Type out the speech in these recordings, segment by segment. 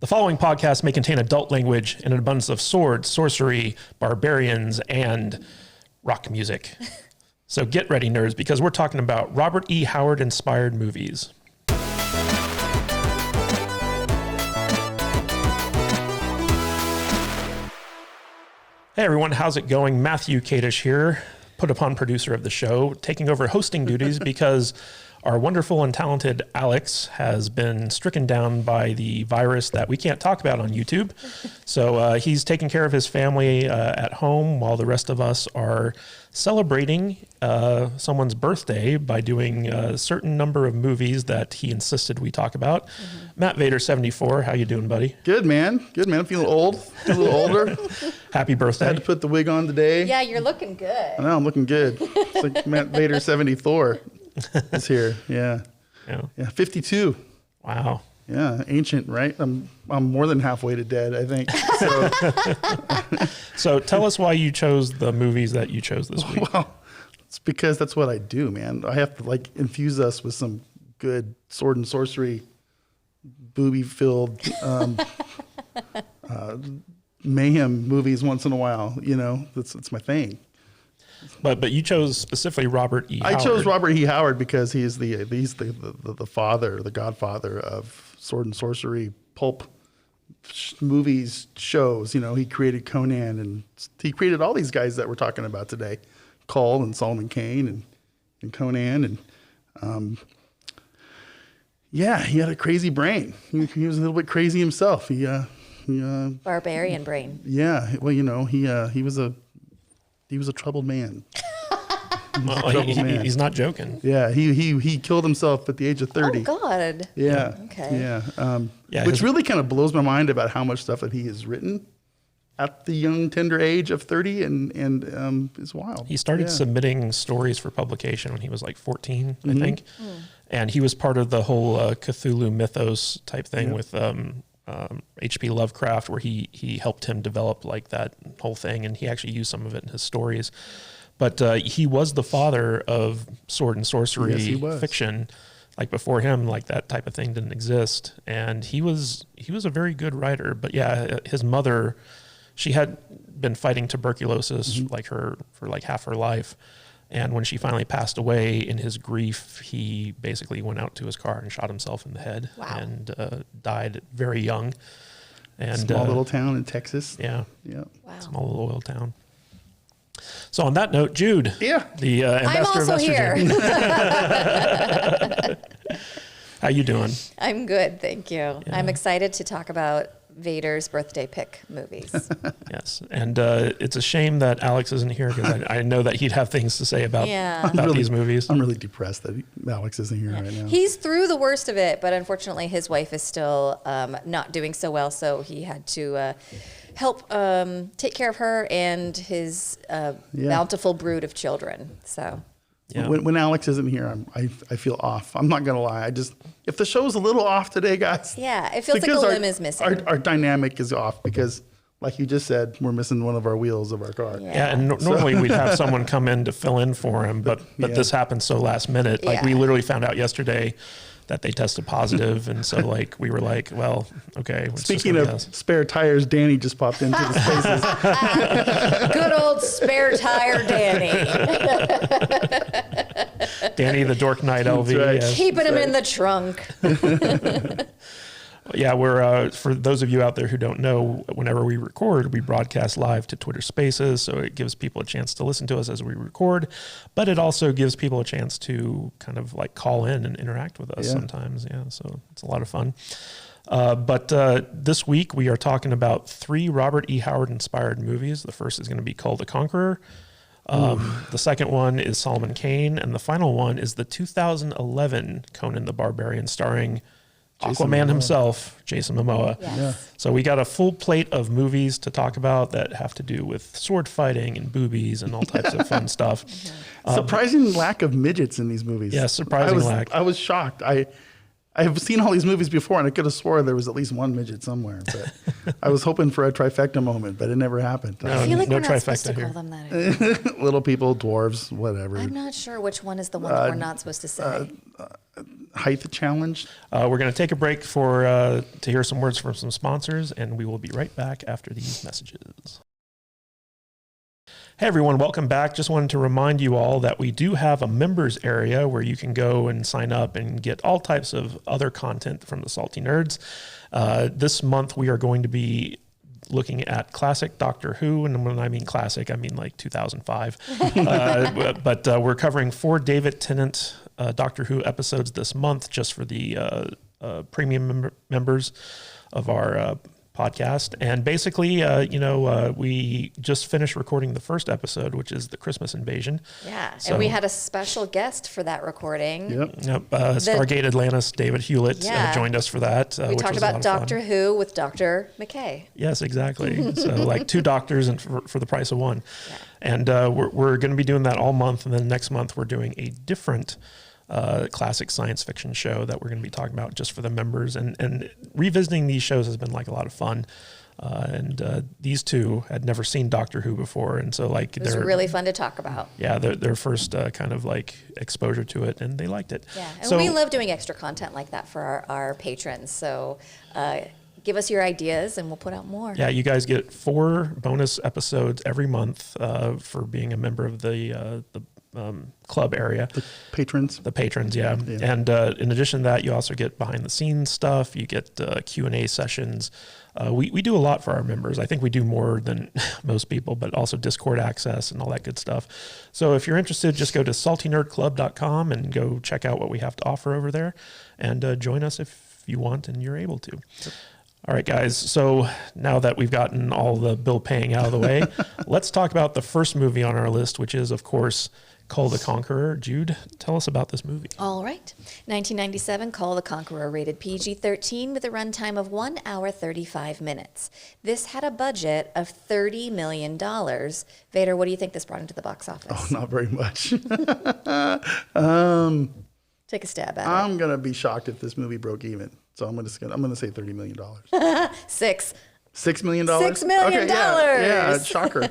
The following podcast may contain adult language and an abundance of swords, sorcery, barbarians, and rock music. So get ready, nerds, because we're talking about Robert E. Howard-inspired movies. Hey, everyone. How's it going? Matthew Kadish here, put upon producer of the show, taking over hosting duties because our wonderful and talented Alex has been stricken down by the virus that we can't talk about on YouTube. So he's taking care of his family at home while the rest of us are celebrating someone's birthday by doing a certain number of movies that he insisted we talk about. Mm-hmm. Matt Vader 74, how you doing, buddy? Good, man. Good, man. I'm feeling old, a little older. Happy birthday. I had to put the wig on today. Yeah, you're looking good. I know, I'm looking good. It's like Matt Vader 74 is here. Yeah. 52. Wow. Yeah, ancient, right? I'm more than halfway to dead, I think. So tell us why you chose the movies that you chose this week. Well, it's because that's what I do, man. I have to infuse us with some good sword and sorcery, booby-filled mayhem movies once in a while. You know, it's my thing. But you chose specifically Robert E. Howard. I chose Robert E. Howard because he's the father, the godfather of sword and sorcery pulp movies, shows. You know, he created Conan, and he created all these guys that we're talking about today, Kull and Solomon Kane and Conan, and he had a crazy brain. He was a little bit crazy himself. He barbarian brain. Yeah, well, you know, he was a troubled man. He's not joking. Yeah, he killed himself at the age of 30. Oh, God. Yeah. Okay. Yeah. Which really kind of blows my mind about how much stuff that he has written at the young, tender age of 30, and is wild. He started submitting stories for publication when he was like 14, I think. And he was part of the whole Cthulhu mythos type thing with H.P. Lovecraft, where he helped him develop like that whole thing, and he actually used some of it in his stories. But he was the father of sword and sorcery fiction. Like before him, like that type of thing didn't exist, and he was a very good writer. But yeah, his mother, she had been fighting tuberculosis for half her life. And when she finally passed away, in his grief, he basically went out to his car and shot himself in the head. Wow. And died very young. And small little town in Texas. Yeah. Yeah. Wow. Small little oil town. So on that note, Jude. Yeah. The ambassador I'm also of here. How you doing? I'm good, thank you. Yeah. I'm excited to talk about Vader's birthday pick movies. Yes, and it's a shame that Alex isn't here because I know that he'd have things to say about these movies. I'm really depressed that Alex isn't here right now. He's through the worst of it, but unfortunately his wife is still not doing so well, so he had to help take care of her and his bountiful brood of children. So. Yeah. When Alex isn't here, I feel off. I'm not gonna lie. If the show's a little off today, guys. Yeah, it feels like a limb is missing. Our dynamic is off because, like you just said, we're missing one of our wheels of our car. Yeah, and normally we'd have someone come in to fill in for him, but this happened so last minute. Like we literally found out yesterday that they tested positive, and so we were like, well, okay. Speaking of spare tires, Danny just popped into the spaces. Good old spare tire Danny. Danny the Dork Knight LV. Right. Yes. Keeping him in the trunk. Yeah, we're for those of you out there who don't know, whenever we record, we broadcast live to Twitter Spaces, so it gives people a chance to listen to us as we record, but it also gives people a chance to kind of call in and interact with us sometimes. Yeah, so it's a lot of fun. But this week we are talking about 3 Robert E. Howard inspired movies. The first is going to be Kull the Conqueror. The second one is Solomon Kane, and the final one is the 2011 Conan the Barbarian, starring Aquaman himself, Jason Momoa. Yes. Yeah. So we got a full plate of movies to talk about that have to do with sword fighting and boobies and all types of fun stuff. Surprising lack of midgets in these movies. Yeah, surprising lack. I was shocked. I've seen all these movies before, and I could have swore there was at least one midget somewhere. But I was hoping for a trifecta moment, but it never happened. I feel like no we're not supposed to trifecta call them that. Little people, dwarves, whatever. I'm not sure which one is the one that we're not supposed to say. height challenge. We're going to take a break to hear some words from some sponsors, and we will be right back after these messages. Hey everyone, welcome back. Just wanted to remind you all that we do have a members area where you can go and sign up and get all types of other content from the Salty Nerds. This month we are going to be looking at classic Doctor Who, and when I mean classic, I mean like 2005. But we're covering 4 David Tennant Doctor Who episodes this month just for the premium members of our podcast. And basically, we just finished recording the first episode, which is the Christmas invasion. Yeah, so, and we had a special guest for that recording. Yep. Stargate Atlantis, David Hewlett joined us for that. We talked about Doctor Who with Dr. McKay. Yes, exactly. So like 2 doctors and for the price of 1. Yeah. And we're going to be doing that all month. And then next month, we're doing a different classic science fiction show that we're going to be talking about just for the members, and revisiting these shows has been like a lot of fun. And these two had never seen Doctor Who before, and so like it was really fun to talk about. Yeah, their first kind of like exposure to it, and they liked it. Yeah, and we love doing extra content like that for our patrons. So give us your ideas, and we'll put out more. Yeah, you guys get 4 bonus episodes every month for being a member of the club area. The patrons, yeah. And in addition to that, you also get behind the scenes stuff. You get Q&A sessions. We do a lot for our members. I think we do more than most people, but also Discord access and all that good stuff. So if you're interested, just go to saltynerdclub.com and go check out what we have to offer over there, and join us if you want and you're able to. All right, guys. So now that we've gotten all the bill paying out of the way, let's talk about the first movie on our list, which is, of course, Kull the Conqueror. Jude, tell us about this movie. All right. 1997, Kull the Conqueror, rated PG-13 with a runtime of 1 hour, 35 minutes. This had a budget of $30 million. Vader, what do you think this brought into the box office? Oh, not very much. Take a stab at it. I'm going to be shocked if this movie broke even. So I'm going to say $30 million. $6 million? $6 million. Okay, yeah, shocker.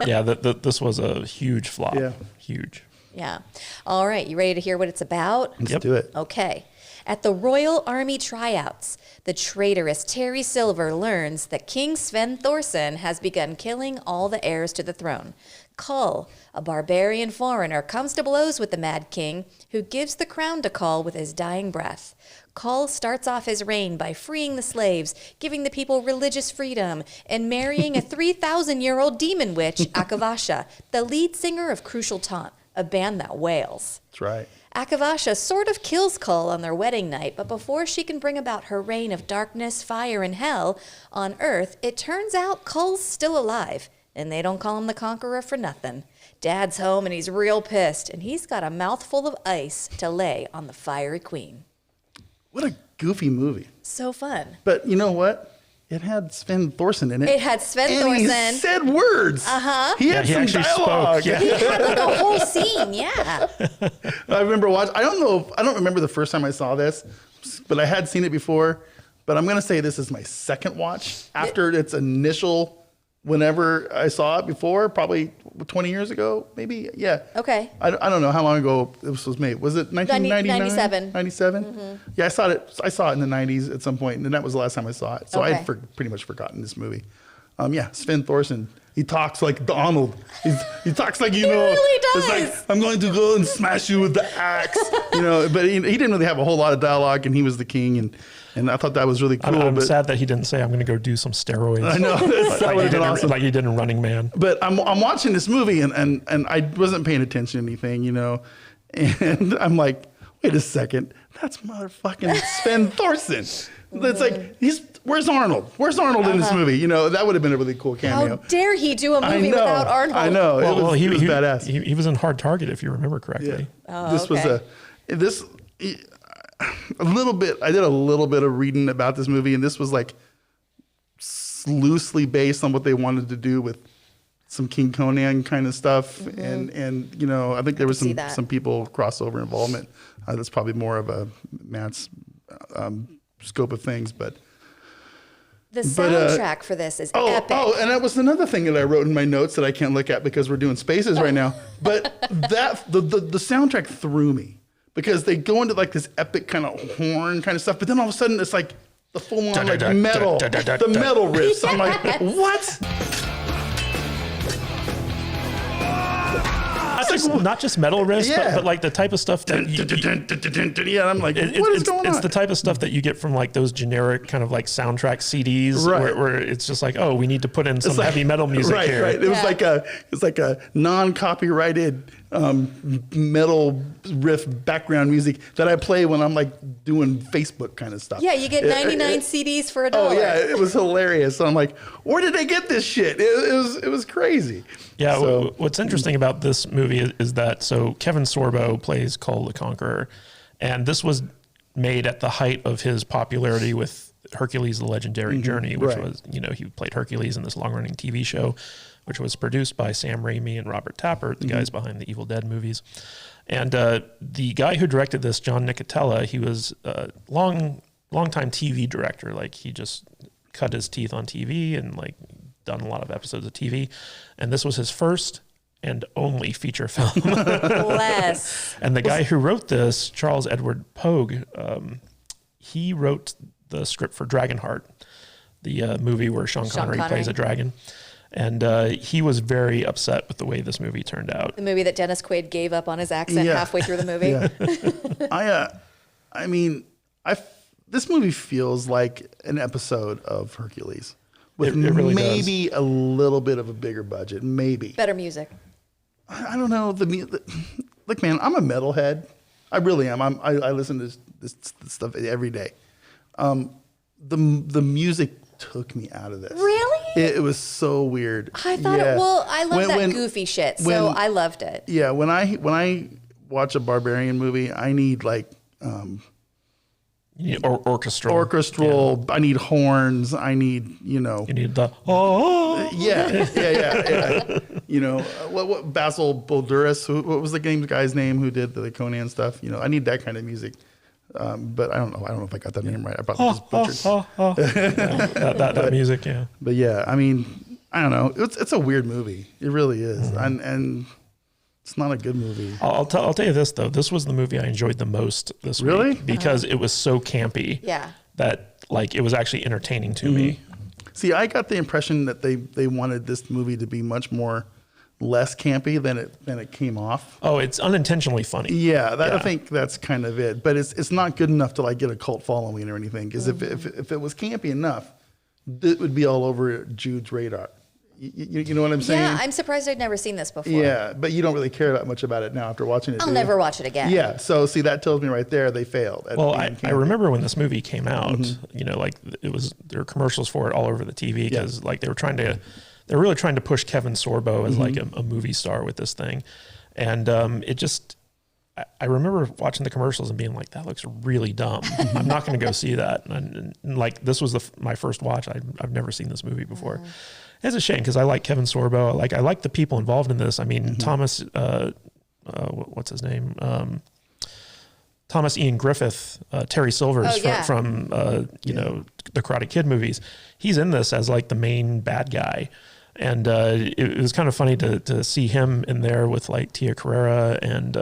Yeah, this was a huge flop. Yeah. Huge. Yeah. All right, you ready to hear what it's about? Let's do it. Okay. At the Royal Army tryouts, the traitorous Terry Silver learns that King Sven Thorsen has begun killing all the heirs to the throne. Kull, a barbarian foreigner, comes to blows with the Mad King, who gives the crown to Kull with his dying breath. Kull starts off his reign by freeing the slaves, giving the people religious freedom, and marrying a 3,000-year-old demon witch, Akavasha, the lead singer of Crucial Taunt, a band that wails. That's right. Akavasha sort of kills Kull on their wedding night, but before she can bring about her reign of darkness, fire, and hell on Earth, it turns out Kull's still alive, and they don't call him the Conqueror for nothing. Dad's home, and he's real pissed, and he's got a mouthful of ice to lay on the fiery queen. What a goofy movie. So fun. But you know what? It had Sven Thorsen in it. It had Sven Thorsen. And he said words. Uh-huh. He had some dialogue. Yeah. He had like a whole scene, yeah. I remember watching. I don't remember the first time I saw this, but I had seen it before. But I'm going to say this is my second watch after its initial. Whenever I saw it before, probably 20 years ago, maybe. Yeah. Okay. I don't know how long ago this was made. Was it 1999? 97. 97? Mm-hmm. Yeah, I saw it in the 90s at some point, and that was the last time I saw it. So okay. I'd pretty much forgotten this movie. Sven Thorsen. He talks like Donald. He talks like, he really does. It's like, I'm going to go and smash you with the axe. But he didn't really have a whole lot of dialogue, and he was the king, and I thought that was really cool. I'm sad that he didn't say, I'm going to go do some steroids. I know. That would have been awesome. Like he did in Running Man. But I'm watching this movie, and I wasn't paying attention to anything, And I'm like, wait a second. That's motherfucking Sven Thorsen. It's like, where's Arnold? Where's Arnold in this movie? That would have been a really cool cameo. How dare he do a movie without Arnold? I know. Well, he was badass. He was in Hard Target, if you remember correctly. Yeah. This was a little bit. I did a little bit of reading about this movie, and this was like loosely based on what they wanted to do with some King Conan kind of stuff, and I think there was some people crossover involvement. That's probably more of a Matt's scope of things, but the soundtrack for this is epic. Oh, and that was another thing that I wrote in my notes that I can't look at because we're doing spaces right now. But the soundtrack threw me because they go into like this epic kind of horn kind of stuff, but then all of a sudden it's like the full on like metal, the metal riffs. I'm like, what? Not just metal riffs, but like the type of stuff that I'm like, what is going on? It's the type of stuff that you get from like those generic kind of like soundtrack CDs, where it's just like, oh, we need to put in some heavy metal music here. Right. It's like a non-copyrighted metal riff background music that I play when I'm like doing Facebook kind of stuff. Yeah, you get 99 CDs for $1. Oh yeah, it was hilarious. So I'm like, where did they get this shit? It was crazy. Yeah, so, what's interesting about this movie is that Kevin Sorbo plays Kull the Conqueror, and this was made at the height of his popularity with Hercules: The Legendary Journey, which was, he played Hercules in this long-running TV show, which was produced by Sam Raimi and Robert Tapert, the guys behind the Evil Dead movies. And the guy who directed this, John Nicotella, he was a long-time TV director. Like, he just cut his teeth on TV and like done a lot of episodes of TV. And this was his first and only feature film. Bless. And the guy who wrote this, Charles Edward Pogue, he wrote the script for Dragonheart, the movie where Sean Connery plays a dragon. And he was very upset with the way this movie turned out. The movie that Dennis Quaid gave up on his accent halfway through the movie. Yeah. This movie feels like an episode of Hercules. With it really maybe a little bit of a bigger budget, maybe. Better music. I don't know. Look, man, I'm a metalhead. I really am. I listen to this stuff every day. The music took me out of this. Really? It was so weird. I thought I love that goofy shit, so I loved it. Yeah, when I watch a barbarian movie, I need like orchestral. Yeah. I need horns. I need You need the Yeah. What Basil Bolduris? What was the guy's name who did the Conan stuff? I need that kind of music. But I don't know if I got that name right. I probably just butchered that music. Yeah. But yeah, I mean, I don't know. It's a weird movie. It really is, and it's not a good movie. I'll tell you this though. This was the movie I enjoyed the most this week because it was so campy. Yeah. That like it was actually entertaining to me. See, I got the impression that they wanted this movie to be much more less campy than it came off. Oh, it's unintentionally funny. Yeah, I think that's kind of it. But it's not good enough to like get a cult following or anything. Because if it was campy enough, it would be all over Jude's radar. You know what I'm saying? Yeah, I'm surprised I'd never seen this before. Yeah, but you don't really care that much about it now after watching it. I'll never watch it again. Yeah, so see, that tells me right there they failed. Well, I remember when this movie came out, like there were commercials for it all over the TV because like they were really trying to push Kevin Sorbo as like a movie star with this thing. And I remember watching the commercials and being like, that looks really dumb. I'm not going to go see that. And like, this was my first watch. I've never seen this movie before. It's a shame because I like Kevin Sorbo. I like the people involved in this. I mean, Thomas, what's his name? Thomas Ian Griffith, Terry Silvers from the Karate Kid movies. He's in this as like the main bad guy. And it was kind of funny to see him in there with like Tia Carrera and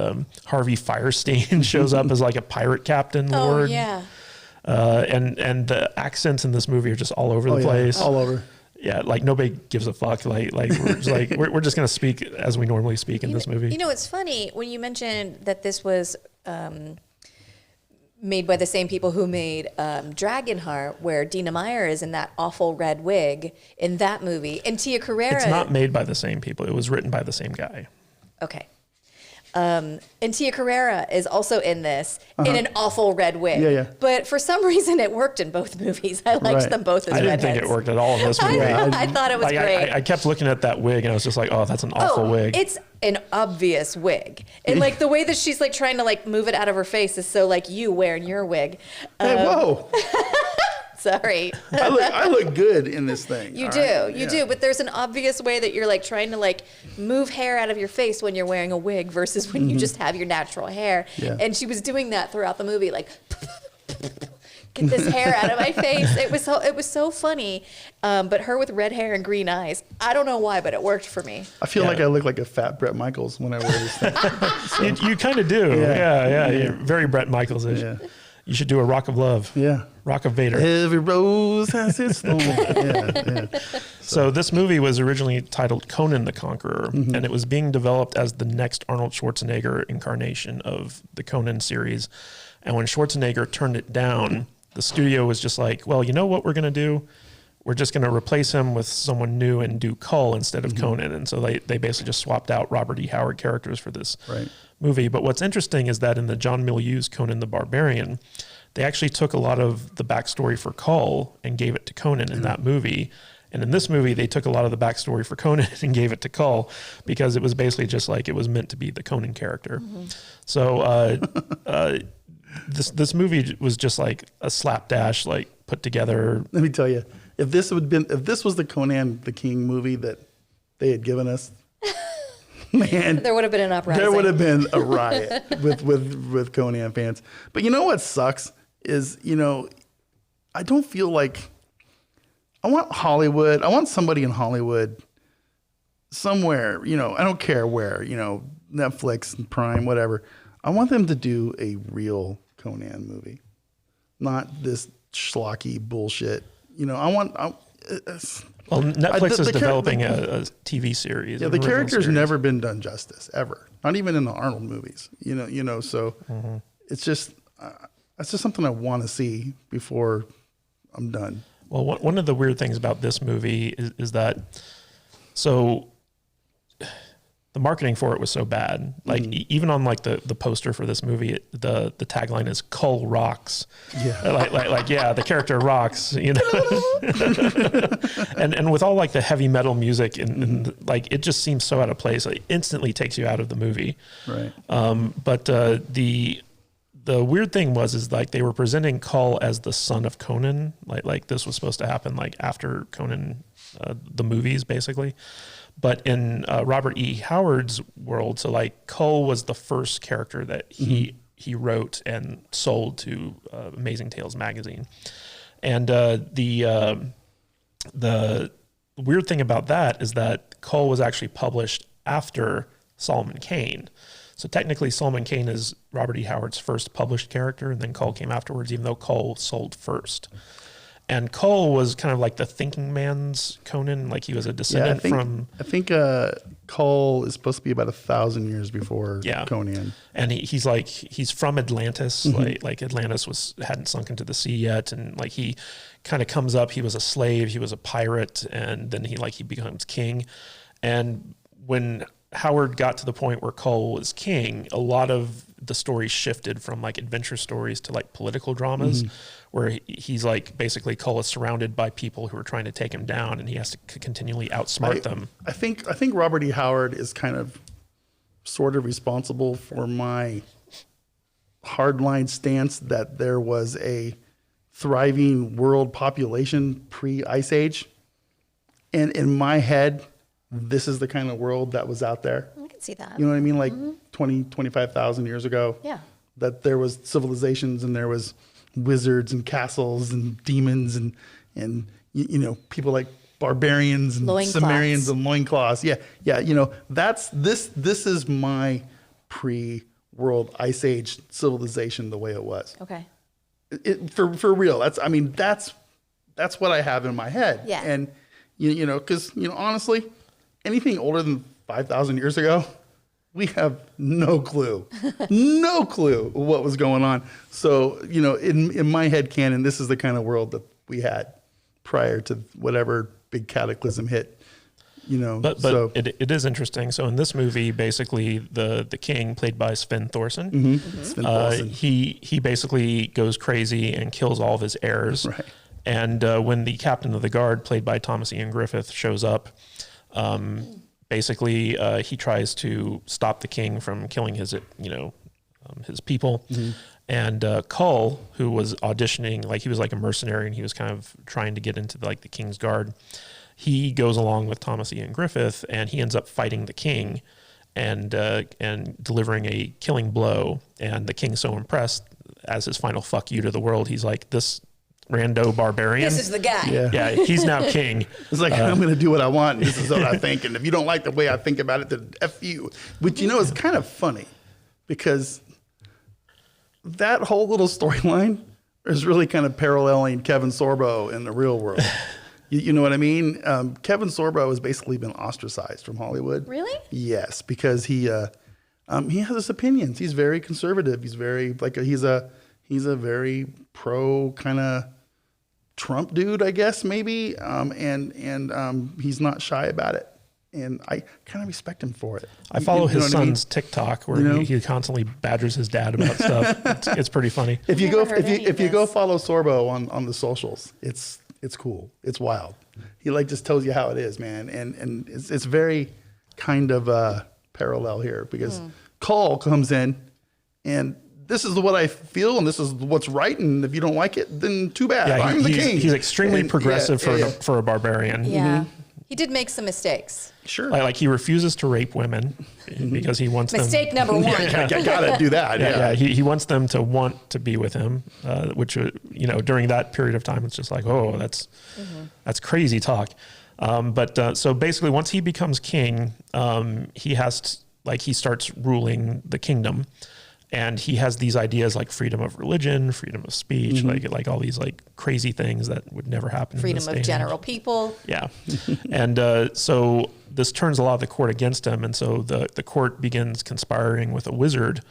Harvey Firestein shows up as like a pirate captain lord. Oh, yeah. And the accents in this movie are just all over the place. All over. Yeah, like nobody gives a fuck. Like we're just like we're just gonna speak as we normally speak in this movie. It's funny when you mentioned that this was made by the same people who made Dragonheart, where Dina Meyer is in that awful red wig in that movie, and Tia Carrera. It's not made by the same people. It was written by the same guy. Okay. And Tia Carrera is also in this in an awful red wig. Yeah. But for some reason, it worked in both movies. I liked them both as redheads. I didn't think it worked at all in this movie. I thought it was great. I kept looking at that wig and I was just like, oh, that's an awful wig. It's an obvious wig. And like the way that she's like trying to like move it out of her face is so like you wearing your wig. Hey, whoa. Sorry. I look good in this thing. You do. But there's an obvious way that you're like trying to like move hair out of your face when you're wearing a wig versus when you just have your natural hair. Yeah. And she was doing that throughout the movie, like get this hair out of my face. It was so funny. But her with red hair and green eyes, I don't know why, but it worked for me. I feel like I look like a fat Bret Michaels when I wear this thing. So. You kind of do. Yeah. You're very Bret Michaels-ish. Yeah. You should do a Rock of Love. Yeah. Rock of Vader. Every rose has its thorn. Yeah. So this movie was originally titled Conan the Conqueror, and it was being developed as the next Arnold Schwarzenegger incarnation of the Conan series. And when Schwarzenegger turned it down, the studio was just like, well, you know what we're going to do? We're just going to replace him with someone new and do Kull instead of Conan. And so they basically just swapped out Robert E. Howard characters for this movie. But what's interesting is that in the John Milieu's Conan the Barbarian, they actually took a lot of the backstory for Kull and gave it to Conan in that movie. And in this movie, they took a lot of the backstory for Conan and gave it to Kull because it was basically just like it was meant to be the Conan character. So this movie was just like a slapdash, like put together. Let me tell you, if this was the Conan the King movie that they had given us, man, there would have been an uprising. There would have been a riot with Conan fans. But you know what sucks is, I don't feel like I want somebody in Hollywood somewhere, I don't care where, Netflix, Prime, whatever. I want them to do a real Conan movie, not this schlocky bullshit. Netflix is developing a TV series. Yeah, the character's never been done justice ever, not even in the Arnold movies. So it's just something I want to see before I'm done. Well, one of the weird things about this movie is that the marketing for it was so bad. Like even on like the poster for this movie, the tagline is "Kull rocks." Yeah, like the character rocks. And with all like the heavy metal music and like it just seems so out of place. It instantly takes you out of the movie. Right. But the weird thing is like they were presenting Kull as the son of Conan. Like this was supposed to happen like after Conan, the movies basically. But in Robert E. Howard's world, so like Kull was the first character that he wrote and sold to Amazing Tales magazine. And the weird thing about that is that Kull was actually published after Solomon Kane. So technically Solomon Kane is Robert E. Howard's first published character, and then Kull came afterwards, even though Kull sold first. And Kull was kind of like the thinking man's Conan, like he was a descendant from... I think Kull is supposed to be about 1,000 years before Conan. And he's from Atlantis, like Atlantis hadn't sunk into the sea yet, and like he kind of comes up, he was a slave, he was a pirate, and then he becomes king. And when Howard got to the point where Kull was king, a lot of the stories shifted from like adventure stories to like political dramas, where he's like basically Kull is surrounded by people who are trying to take him down, and he has to continually outsmart them. I think Robert E. Howard is kind of sort of responsible for my hardline stance that there was a thriving world population pre-Ice Age, and in my head, this is the kind of world that was out there. I can see that. You know what I mean? Like 25,000 years ago. Yeah. That there was civilizations and there was wizards and castles and demons and people like barbarians and Sumerians and loincloths. Yeah. This is my pre-world Ice Age civilization the way it was. Okay. For real. That's what I have in my head. Yeah. And because honestly, anything older than 5,000 years ago, we have no clue what was going on. So, in my head canon, this is the kind of world that we had prior to whatever big cataclysm hit. But it is interesting. So in this movie, basically the king, played by Sven Thorsen, he basically goes crazy and kills all of his heirs. Right. And when the captain of the guard, played by Thomas Ian Griffith, shows up, basically he tries to stop the king from killing his people. And Kull, who was auditioning, like he was like a mercenary and he was kind of trying to get into the king's guard, he goes along with Thomas Ian Griffith, and he ends up fighting the king and delivering a killing blow. And the king's so impressed as his final fuck you to the world, he's like, this rando barbarian. This is the guy. Yeah, he's now king. It's like, I'm going to do what I want. And this is what I think. And if you don't like the way I think about it, then F you. Which, is kind of funny because that whole little storyline is really kind of paralleling Kevin Sorbo in the real world. You know what I mean? Kevin Sorbo has basically been ostracized from Hollywood. Really? Yes, because he has his opinions. He's very conservative. He's very he's a very pro kind of Trump dude, I guess maybe. And he's not shy about it. And I kind of respect him for it. I follow his son's TikTok where he constantly badgers his dad about stuff. It's pretty funny. If you go follow Sorbo on the socials, it's cool. It's wild. He just tells you how it is, man. And it's very kind of parallel here because Kull comes in and this is what I feel and this is what's right. And if you don't like it, then too bad. Yeah, I'm the king. He's extremely progressive for a barbarian. Yeah. He did make some mistakes. Sure. Like he refuses to rape women because he wants Mistake number one. Gotta do that. Yeah. He wants them to want to be with him, which, during that period of time, it's just like, oh, that's crazy talk. So basically once he becomes king, he starts ruling the kingdom. And he has these ideas like freedom of religion, freedom of speech, like all these like crazy things that would never happen. Freedom of general people. Yeah. And so this turns a lot of the court against him. And so the court begins conspiring with a wizard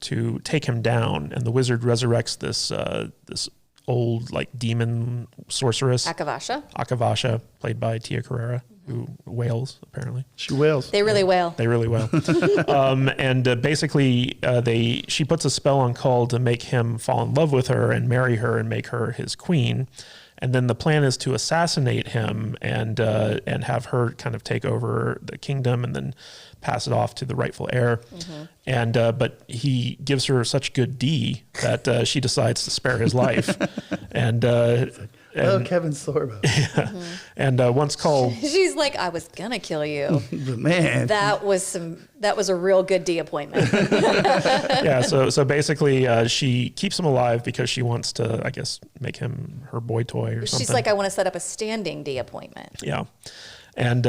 to take him down. And the wizard resurrects this old like demon sorceress. Akavasha, played by Tia Carrera, who wails, apparently. She wails. They really wail. They really wail. Basically, she puts a spell on Kull to make him fall in love with her and marry her and make her his queen. And then the plan is to assassinate him and have her kind of take over the kingdom and then pass it off to the rightful heir. But he gives her such good D that she decides to spare his life. Kevin Sorbo. Yeah. And once Kull, she's like, I was gonna kill you. Man, that was a real good D appointment. Yeah. So basically, she keeps him alive because she wants to, I guess, make him her boy toy or something. She's like, I want to set up a standing D appointment. Yeah. And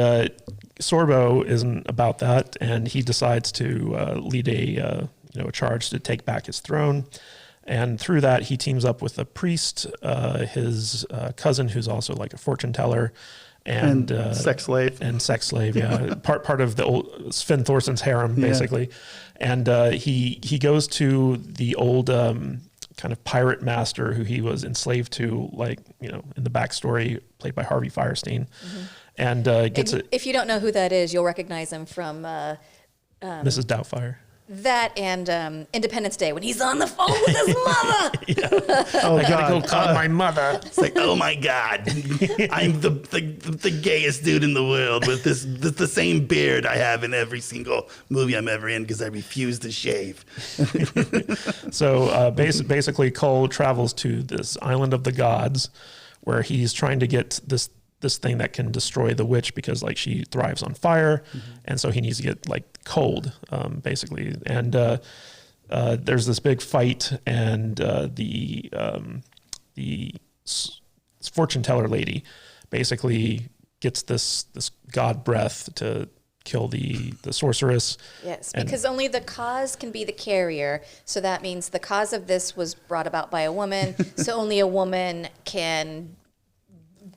Sorbo isn't about that, and he decides to lead a charge to take back his throne. And through that, he teams up with a priest, his cousin, who's also like a fortune teller, and sex slave. And sex slave, yeah, part of the old Sven Thorsson's harem, basically. And he goes to the old kind of pirate master who he was enslaved to, in the backstory, played by Harvey Fierstein. And gets it. If you don't know who that is, you'll recognize him from Mrs. Doubtfire. That and Independence Day when he's on the phone with his mother. I gotta go call my mother. It's like, oh my God, I'm the gayest dude in the world with the same beard I have in every single movie I'm ever in because I refuse to shave. So basically, Kull travels to this island of the gods, where he's trying to get this thing that can destroy the witch because she thrives on fire. And so he needs to get cold, basically. And there's this big fight, and the fortune teller lady basically gets this god breath to kill the sorceress. Yes, because only the cause can be the carrier. So that means the cause of this was brought about by a woman. So only a woman can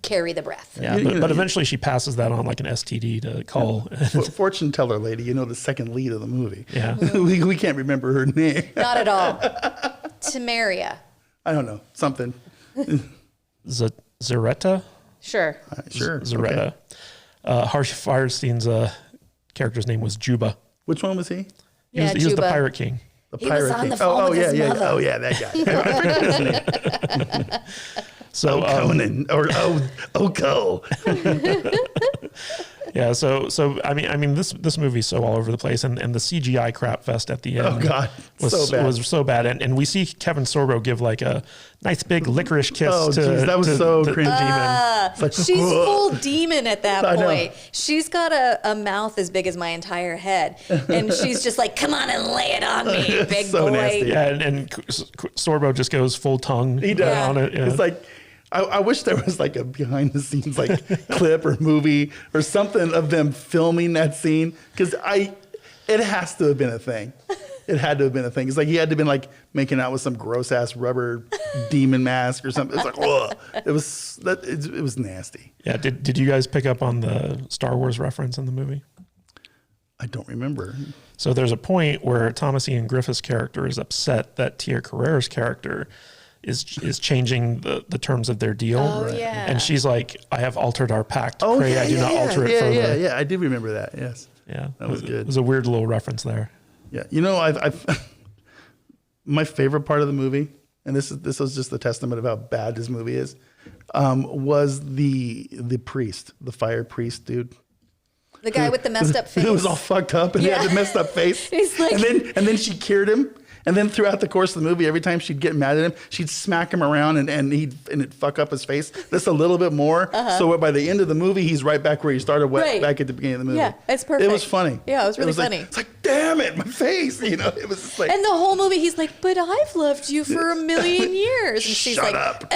carry the breath. Yeah, but eventually she passes that on like an STD to Kull. Fortune teller lady, the second lead of the movie. Yeah. we can't remember her name. Not at all. Tamaria. I don't know. Something. Zaretta? Sure. Sure. Zaretta. Okay. Harsh Firestein's character's name was Juba. Which one was he? He was the Pirate King. He was on the phone with his mother. Oh, yeah, that guy. I forget his name. So Conan or Kull. Yeah, so I mean this movie's so all over the place, and the CGI crap fest at the end. Oh God, was so bad, and we see Kevin Sorbo give like a nice big licorice kiss Oh, to geez, that was so the cringy. demon. Like, She's full demon at that I know. point. She's got a mouth as big as my entire head, and she's just like, "Come on and lay it on me, big so boy." nasty. Yeah, and Sorbo just goes full tongue. He does. on it. Yeah. It's like I wish there was like a behind the scenes like clip or movie or something of them filming that scene, because it has to have been a thing. It had to have been a thing. It's like he had to have been like making out with some gross ass rubber demon mask or something. It's like, ugh. It was nasty. Yeah. Did you guys pick up on the Star Wars reference in the movie? I don't remember. So there's a point where Thomas Ian Griffith's character is upset that Tia Carrere's character is changing the terms of their deal. Oh, yeah. And she's like, I have altered our pact. Oh, Pray yeah, I do not alter it further. Yeah, I did remember that. Yes. Yeah. That was good. It was a weird little reference there. Yeah. You know, I've my favorite part of the movie, and this was just the testament of how bad this movie is, was the priest, the fire priest dude. The guy with the messed up face. He was all fucked up and he had the messed up face. He's like, and then she cured him. And then throughout the course of the movie, every time she'd get mad at him, she'd smack him around and it'd fuck up his face just a little bit more. So by the end of the movie, he's right back where he started, back at the beginning of the movie. Yeah, it's perfect. It was funny. Yeah, it was really funny. Like, it's like, damn it, my face. You know, it was just like. And the whole movie, he's like, but I've loved you for a million years. And she's Shut like, up.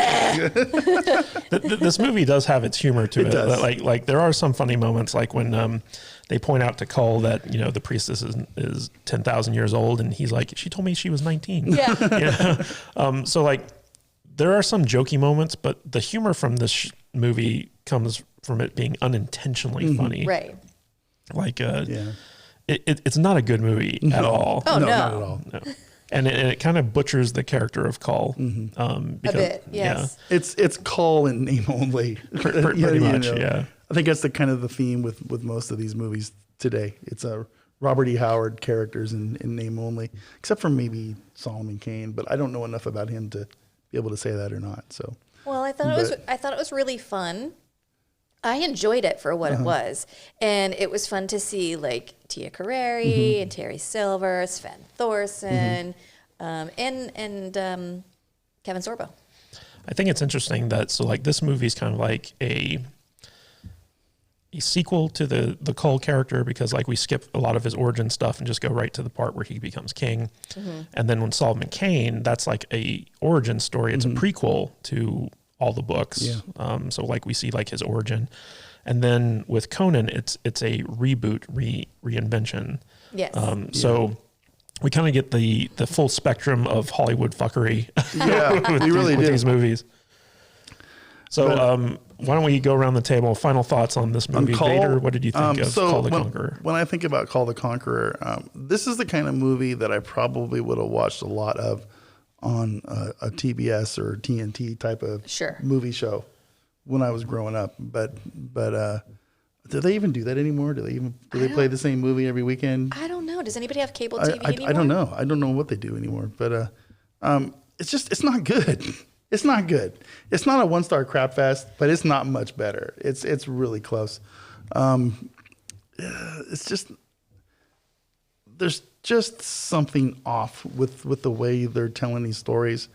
This movie does have its humor to it. does. Like there are some funny moments, like when they point out to Kull that, you know, the priestess is 10,000 years old, and he's like, she told me she was 19. yeah. You know? So like there are some jokey moments, but the humor from this movie comes from it being unintentionally funny. Right. Like Yeah. it's not a good movie at all. Oh, no. Not at all. No. And it kind of butchers the character of Kull. A bit, yes. It's Kull in name only. Pretty much, yeah. I think that's the kind of the theme with most of these movies today. It's a Robert E. Howard characters in name only, except for maybe Solomon Kane, but I don't know enough about him to be able to say that or not. So, Well, I thought it was really fun. I enjoyed it for what it was, and it was fun to see like Tia Carrere and Terry Silver, Sven Thorson, and Kevin Sorbo. I think it's interesting that like this movie is kind of like a sequel to the Kull character, because like we skip a lot of his origin stuff and just go right to the part where he becomes king. And then when Solomon Kane, that's like a origin story. It's a prequel to all the books. Yeah. So like we see like his origin. And then with Conan, it's a reboot, reinvention. Yes. So we kind of get the full spectrum of Hollywood fuckery. yeah, with we really with did. these movies. So why don't we go around the table? Final thoughts on this movie. Kull, Vader, what did you think of Kull the Conqueror? When I think about Kull the Conqueror, this is the kind of movie that I probably would have watched a lot of on a TBS or TNT type of movie show when I was growing up. But do they even do that anymore? Do they play the same movie every weekend? I don't know. Does anybody have cable TV anymore? I don't know. I don't know what they do anymore. But it's not good. It's not good. It's not a 1-star crap fest, but it's not much better. It's really close. It's just there's just something off with the way they're telling these stories,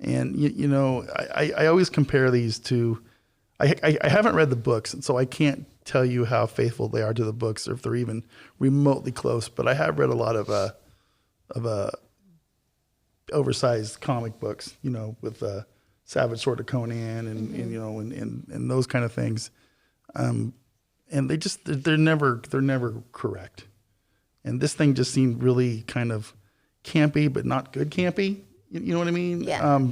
and you know I always compare these to. I haven't read the books, so I can't tell you how faithful they are to the books or if they're even remotely close. But I have read a lot of oversized comic books, you know, with Savage Sword of Conan and you know and those kind of things, and they're never correct. And this thing just seemed really kind of campy, but not good campy. You know what I mean? Yeah.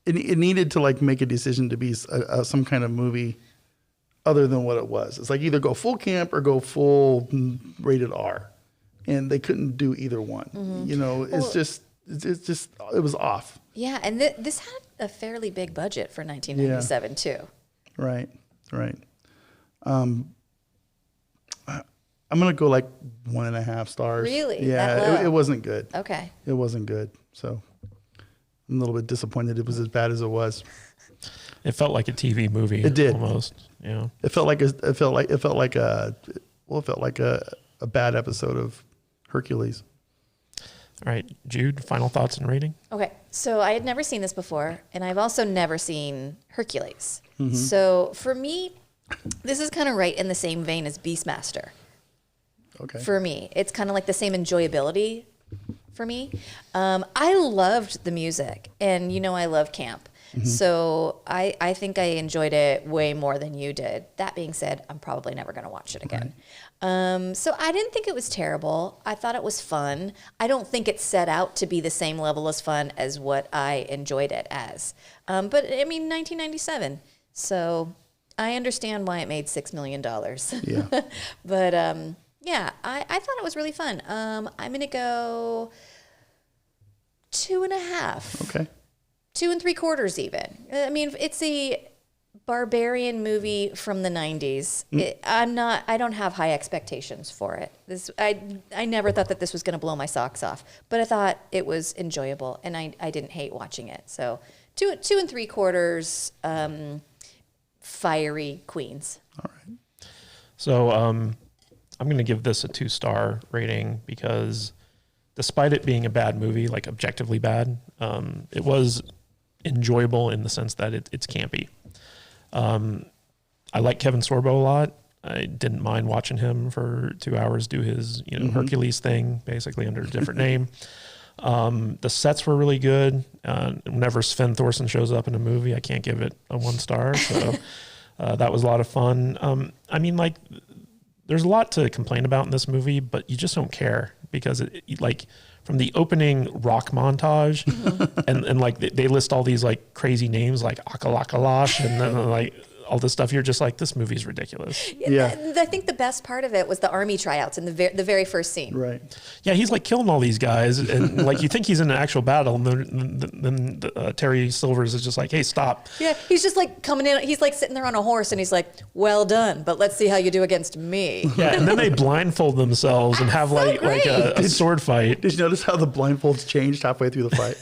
It needed to like make a decision to be some kind of movie other than what it was. It's like either go full camp or go full rated R, and they couldn't do either one. You know, it was off. Yeah, and this had a fairly big budget for 1997 too. Right. I'm gonna go like 1.5 stars. Really? Yeah, That low? it wasn't good. Okay. It wasn't good. So I'm a little bit disappointed it was as bad as it was. It felt like a TV movie. It did almost. Yeah. It felt like a bad episode of Hercules. All right, Jude, final thoughts and rating? Okay, so I had never seen this before, and I've also never seen Hercules. So for me, this is kind of right in the same vein as Beastmaster. Okay. For me, it's kind of like the same enjoyability for me. I loved the music, and I love camp. So I think I enjoyed it way more than you did. That being said, I'm probably never going to watch it again. So I didn't think it was terrible. I thought it was fun. I don't think it set out to be the same level as fun as what I enjoyed it as. But I mean, 1997. So I understand why it made $6 million. Yeah. But yeah, I thought it was really fun. I'm going to go 2.5. Okay. 2 3/4 even. I mean, it's a barbarian movie from the 90s. I don't have high expectations for it. I never thought that this was going to blow my socks off, but I thought it was enjoyable, and I didn't hate watching it. So 2 3/4 fiery queens. All right. So I'm going to give this a 2-star rating because despite it being a bad movie, like objectively bad, it was enjoyable in the sense that it's campy. I like Kevin Sorbo a lot. I didn't mind watching him for 2 hours do his Hercules thing, basically under a different name. The sets were really good. Whenever Sven Thorson shows up in a movie, I can't give it a 1 star. So that was a lot of fun. I mean, like, there's a lot to complain about in this movie, but you just don't care because like from the opening rock montage and like they list all these like crazy names like Akalakalash and then like all this stuff. You're just like, this movie's ridiculous. Yeah. I think the best part of it was the army tryouts in the very first scene. Right. Yeah, he's like killing all these guys, and like you think he's in an actual battle, and then Terry Silvers is just like, "Hey, stop!" Yeah, he's just like coming in. He's like sitting there on a horse, and he's like, "Well done, but let's see how you do against me." Yeah, and then they blindfold themselves and have like a sword fight. Did you notice how the blindfolds changed halfway through the fight?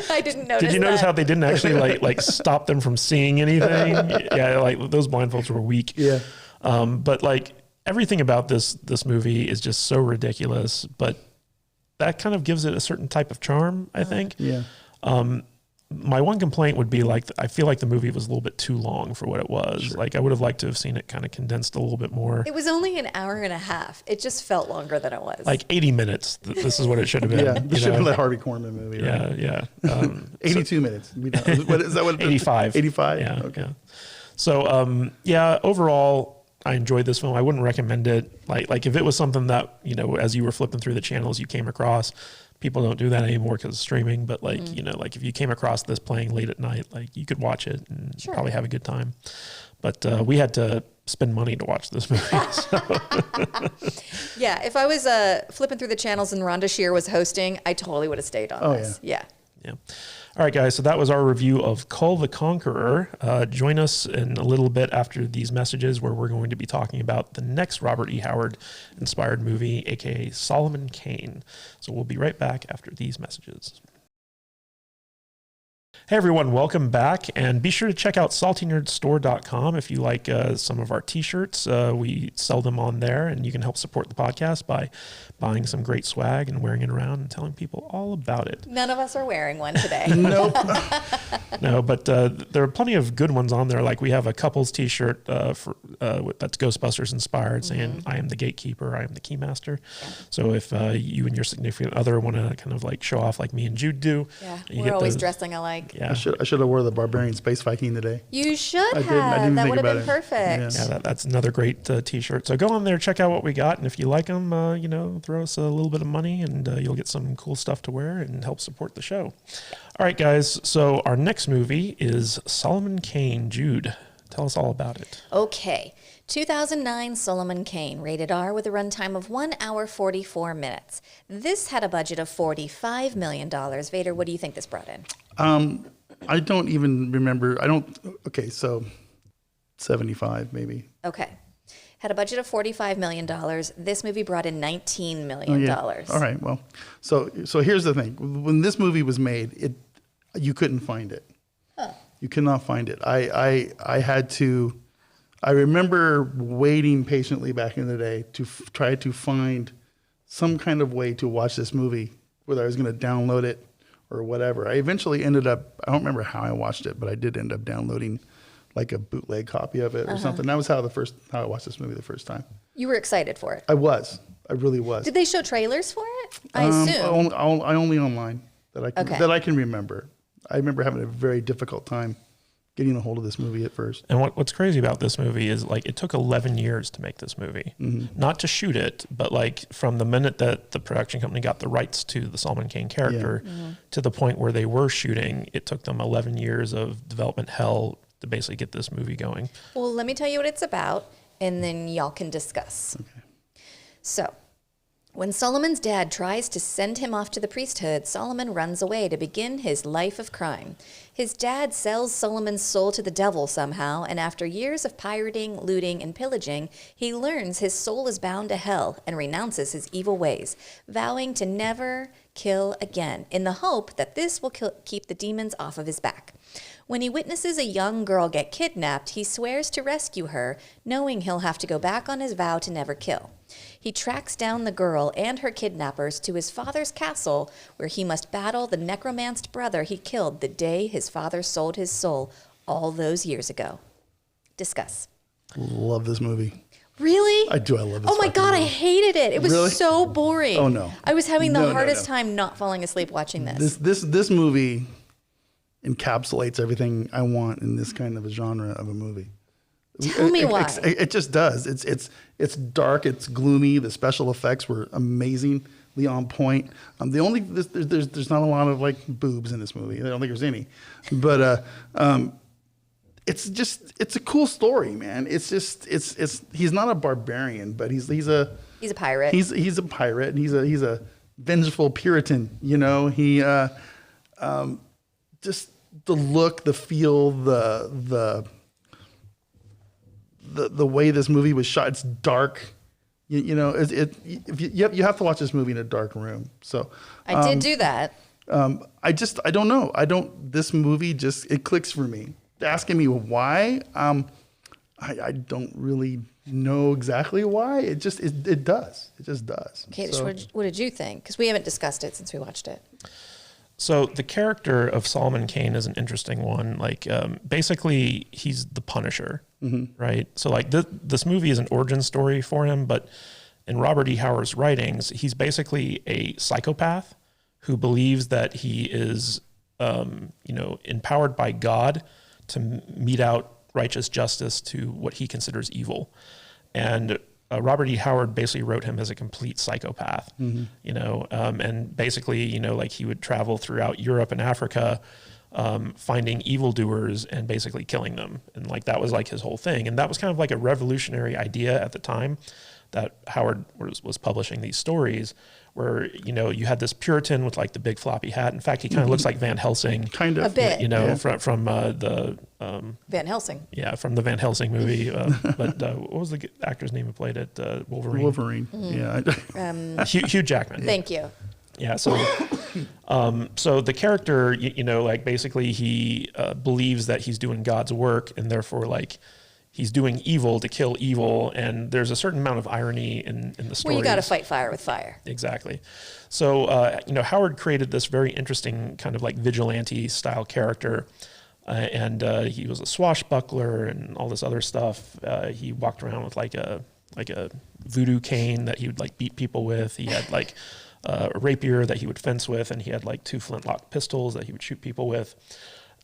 I didn't notice. Did you notice that. how they didn't actually like stop them from seeing anything? Yeah, like those blindfolds were weak. Yeah. But like everything about this movie is just so ridiculous, but that kind of gives it a certain type of charm, I think. Yeah. My one complaint would be like, I feel like the movie was a little bit too long for what it was. Sure. Like I would have liked to have seen it kind of condensed a little bit more. It was only an hour and a half. It just felt longer than it was. Like 80 minutes. This is what it should have been. Yeah. This should have been a Harvey Korman movie, right? Yeah. 82 minutes. What is that? What 85. 85? Yeah. Okay. Yeah. So, overall, I enjoyed this film. I wouldn't recommend it. Like if it was something that, as you were flipping through the channels, you came across, people don't do that anymore because of streaming. But like, like if you came across this playing late at night, like you could watch it and probably have a good time. But we had to spend money to watch this movie. So. Yeah. If I was flipping through the channels and Rhonda Shear was hosting, I totally would have stayed on this. Yeah. All right, guys, so that was our review of Kull the Conqueror. Join us in a little bit after these messages where we're going to be talking about the next Robert E. Howard inspired movie, aka Solomon Kane. So we'll be right back after these messages. Hey everyone, welcome back, and be sure to check out saltynerdstore.com if you like some of our t-shirts. We sell them on there, and you can help support the podcast by buying some great swag and wearing it around and telling people all about it. None of us are wearing one today. Nope. No, but there are plenty of good ones on there. Like we have a couples t-shirt that's Ghostbusters inspired, saying, "I am the gatekeeper, I am the keymaster." Yeah. So if you and your significant other want to kind of like show off like me and Jude do, we're always dressing alike. Yeah. I should have wore the Barbarian Space Viking today. You should have. I didn't that think would have about been it. perfect. Yeah, that's another great t-shirt. So go on there, check out what we got, and if you like them, throw us a little bit of money, and you'll get some cool stuff to wear and help support the show. All right, guys. So our next movie is Solomon Kane. Jude, tell us all about it. Okay. 2009 Solomon Kane, rated R, with a runtime of 1 hour 44 minutes. This had a budget of $45 million. Vader, what do you think this brought in? I don't even remember. Okay, so 75 maybe. Okay. Had a budget of $45 million. This movie brought in $19 million. All right, well, so here's the thing. When this movie was made, you couldn't find it. Huh. You cannot find it. I had to. I remember waiting patiently back in the day to try to find some kind of way to watch this movie, whether I was going to download it or whatever. I eventually ended up, I don't remember how I watched it, but I did end up downloading like a bootleg copy of it or something. That was how I watched this movie the first time. You were excited for it. I was. I really was. Did they show trailers for it? I assume. Only online that I can remember. I remember having a very difficult time getting a hold of this movie at first. And what's crazy about this movie is like it took 11 years to make this movie. Not to shoot it, but like from the minute that the production company got the rights to the Solomon Kane character to the point where they were shooting, it took them 11 years of development hell to basically get this movie going. Well, let me tell you what it's about, and then y'all can discuss. Okay. So, when Solomon's dad tries to send him off to the priesthood, Solomon runs away to begin his life of crime. His dad sells Solomon's soul to the devil somehow, and after years of pirating, looting, and pillaging, he learns his soul is bound to hell and renounces his evil ways, vowing to never kill again, in the hope that this will keep the demons off of his back. When he witnesses a young girl get kidnapped, he swears to rescue her, knowing he'll have to go back on his vow to never kill. He tracks down the girl and her kidnappers to his father's castle, where he must battle the necromanced brother he killed the day his father sold his soul all those years ago. Discuss. Love this movie. Really? I do. I love this. Oh my God, movie. I hated it. It was Really? so boring. Oh no. I was having the hardest time not falling asleep watching this. This movie encapsulates everything I want in this kind of a genre of a movie. Tell me why. It just does. It's dark. It's gloomy. The special effects were amazingly on point. There's not a lot of like boobs in this movie. I don't think there's any, but it's a cool story, man. He's not a barbarian, but he's a pirate. He's a pirate, and he's a vengeful Puritan. You know, he just the look, the feel, the way this movie was shot. It's dark. You know, you have to watch this movie in a dark room. So I did do that. I don't know. This movie it clicks for me. Asking me why, I don't really know exactly why. It does. It just does. Okay, so what did you think? Because we haven't discussed it since we watched it. So the character of Solomon Kane is an interesting one. Like, basically, he's the Punisher, right? So, like, this movie is an origin story for him, but in Robert E. Howard's writings, he's basically a psychopath who believes that he is, empowered by God to mete out righteous justice to what he considers evil. And Robert E. Howard basically wrote him as a complete psychopath, and basically, like he would travel throughout Europe and Africa, finding evildoers and basically killing them. And like, that was like his whole thing. And that was kind of like a revolutionary idea at the time that Howard was publishing these stories where, you had this Puritan with like the big floppy hat. In fact, he kind of looks like Van Helsing. Kind of. A bit. From the... Van Helsing. Yeah, from the Van Helsing movie. But what was the actor's name who played it? Wolverine. Wolverine, yeah. Hugh Jackman. Thank you. Yeah, so so the character, like basically he believes that he's doing God's work and therefore like he's doing evil to kill evil, and there's a certain amount of irony in the story. Well, you got to fight fire with fire. Exactly. So, Howard created this very interesting kind of like vigilante style character, and he was a swashbuckler and all this other stuff. He walked around with like a voodoo cane that he would like beat people with. He had like a rapier that he would fence with, and he had like 2 flintlock pistols that he would shoot people with.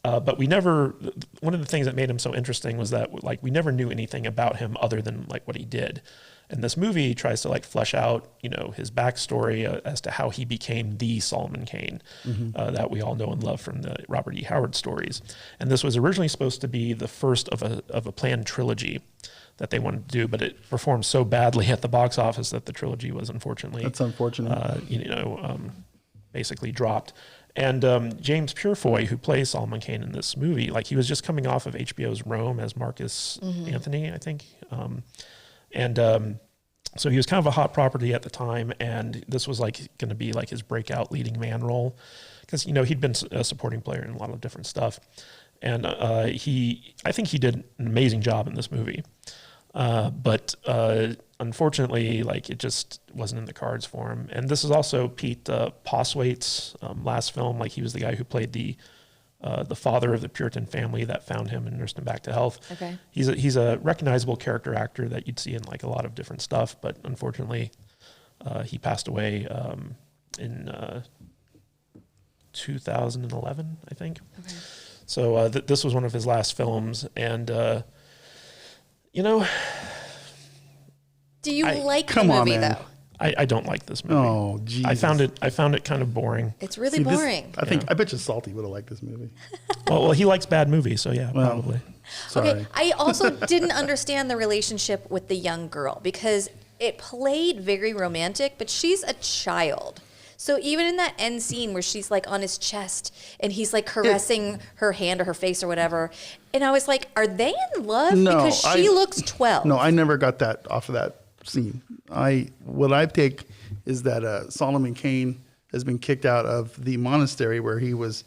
But one of the things that made him so interesting was that like we never knew anything about him other than like what he did. And this movie tries to like flesh out, his backstory as to how he became the Solomon Kane that we all know and love from the Robert E. Howard stories. And this was originally supposed to be the first of a planned trilogy that they wanted to do, but it performed so badly at the box office that the trilogy was unfortunately, that's unfortunate, basically dropped. And James Purefoy, who plays Solomon Kane in this movie, like he was just coming off of HBO's Rome as Marcus Anthony, I think. So he was kind of a hot property at the time, and this was like going to be like his breakout leading man role because, he'd been a supporting player in a lot of different stuff. and I think he did an amazing job in this movie. But unfortunately, like, it just wasn't in the cards for him. And this is also Pete Poswaite's last film. Like, he was the guy who played the father of the Puritan family that found him and nursed him back to health. Okay. He's a recognizable character actor that you'd see in like a lot of different stuff, but unfortunately, he passed away in 2011, I think. Okay. So this was one of his last films, and you know, do you like the come on, movie man. though? I don't like this movie. Oh, geez. I found it kind of boring. It's really boring. I bet you Salty would have liked this movie. Well, he likes bad movies, so yeah, probably. Sorry. Okay, I also didn't understand the relationship with the young girl because it played very romantic, but she's a child. So even in that end scene where she's like on his chest and he's like caressing her hand or her face or whatever, and I was like, are they in love? No, because she looks 12. No, I never got that off of that scene. What I take is that Solomon Kane has been kicked out of the monastery where he was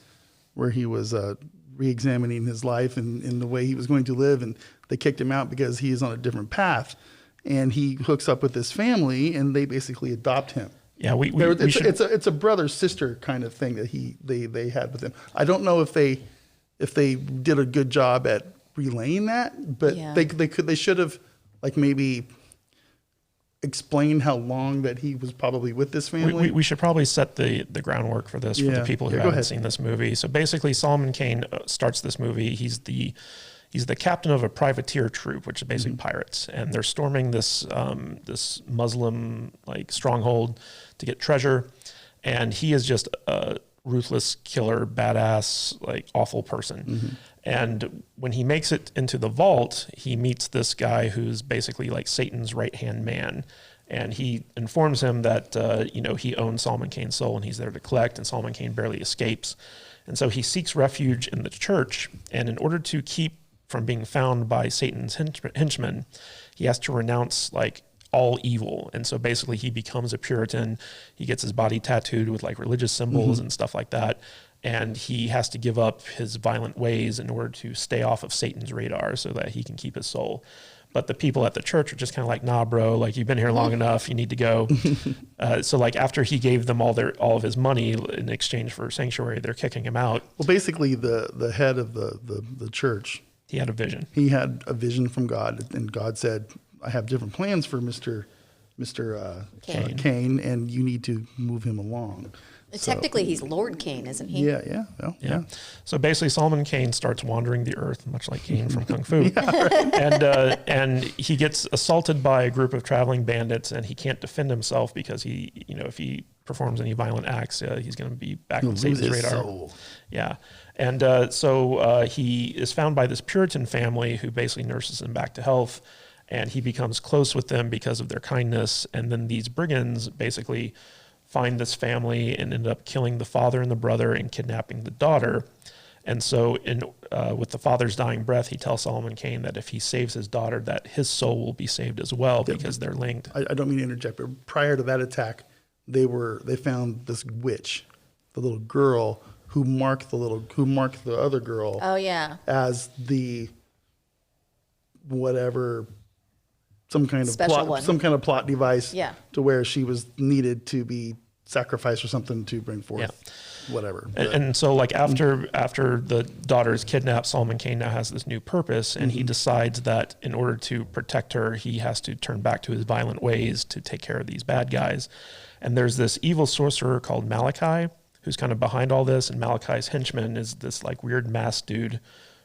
re-examining his life and the way he was going to live, and they kicked him out because he is on a different path, and he hooks up with this family and they basically adopt him. Yeah, it's a brother sister kind of thing that they had with him. I don't know if they did a good job at relaying that, but they should have like maybe explained how long that he was probably with this family. We should probably set the groundwork for this for the people who haven't seen this movie. So basically, Solomon Kane starts this movie. He's the captain of a privateer troop, which is basically pirates, and they're storming this this Muslim like stronghold to get treasure. And he is just a ruthless killer, badass, like awful person. And when he makes it into the vault, he meets this guy who's basically like Satan's right-hand man. And he informs him that, he owns Solomon Kane's soul and he's there to collect, and Solomon Kane barely escapes. And so he seeks refuge in the church. And in order to keep from being found by Satan's henchmen, he has to renounce like all evil. And so basically he becomes a Puritan. He gets his body tattooed with like religious symbols and stuff like that. And he has to give up his violent ways in order to stay off of Satan's radar so that he can keep his soul. But the people at the church are just kind of like, nah, bro, like you've been here long enough, you need to go. So like after he gave them all of his money in exchange for sanctuary, they're kicking him out. Well, basically the head of the church, he had a vision. He had a vision from God, and God said, I have different plans for Mr. Kane, and you need to move him along. Technically, he's Lord Kane, isn't he? Yeah. So basically, Solomon Kane starts wandering the earth, much like Kane from Kung Fu. And he gets assaulted by a group of traveling bandits, and he can't defend himself because if he performs any violent acts, he's going to be back on Satan's radar. Soul. Yeah. And so he is found by this Puritan family who basically nurses him back to health, and he becomes close with them because of their kindness. And then these brigands basically find this family and end up killing the father and the brother and kidnapping the daughter. And so with the father's dying breath, he tells Solomon Kane that if he saves his daughter, that his soul will be saved as well because they're linked. I don't mean to interject, but prior to that attack, they found this witch, the little girl who marked the other girl. Oh yeah. As the whatever, some kind of plot device. Yeah. To where she was needed to be sacrificed or something to bring forth whatever. And so like after the daughter is kidnapped, Solomon Kane now has this new purpose, and he decides that in order to protect her, he has to turn back to his violent ways to take care of these bad guys. And there's this evil sorcerer called Malachi who's kind of behind all this, and Malachi's henchman is this like weird masked dude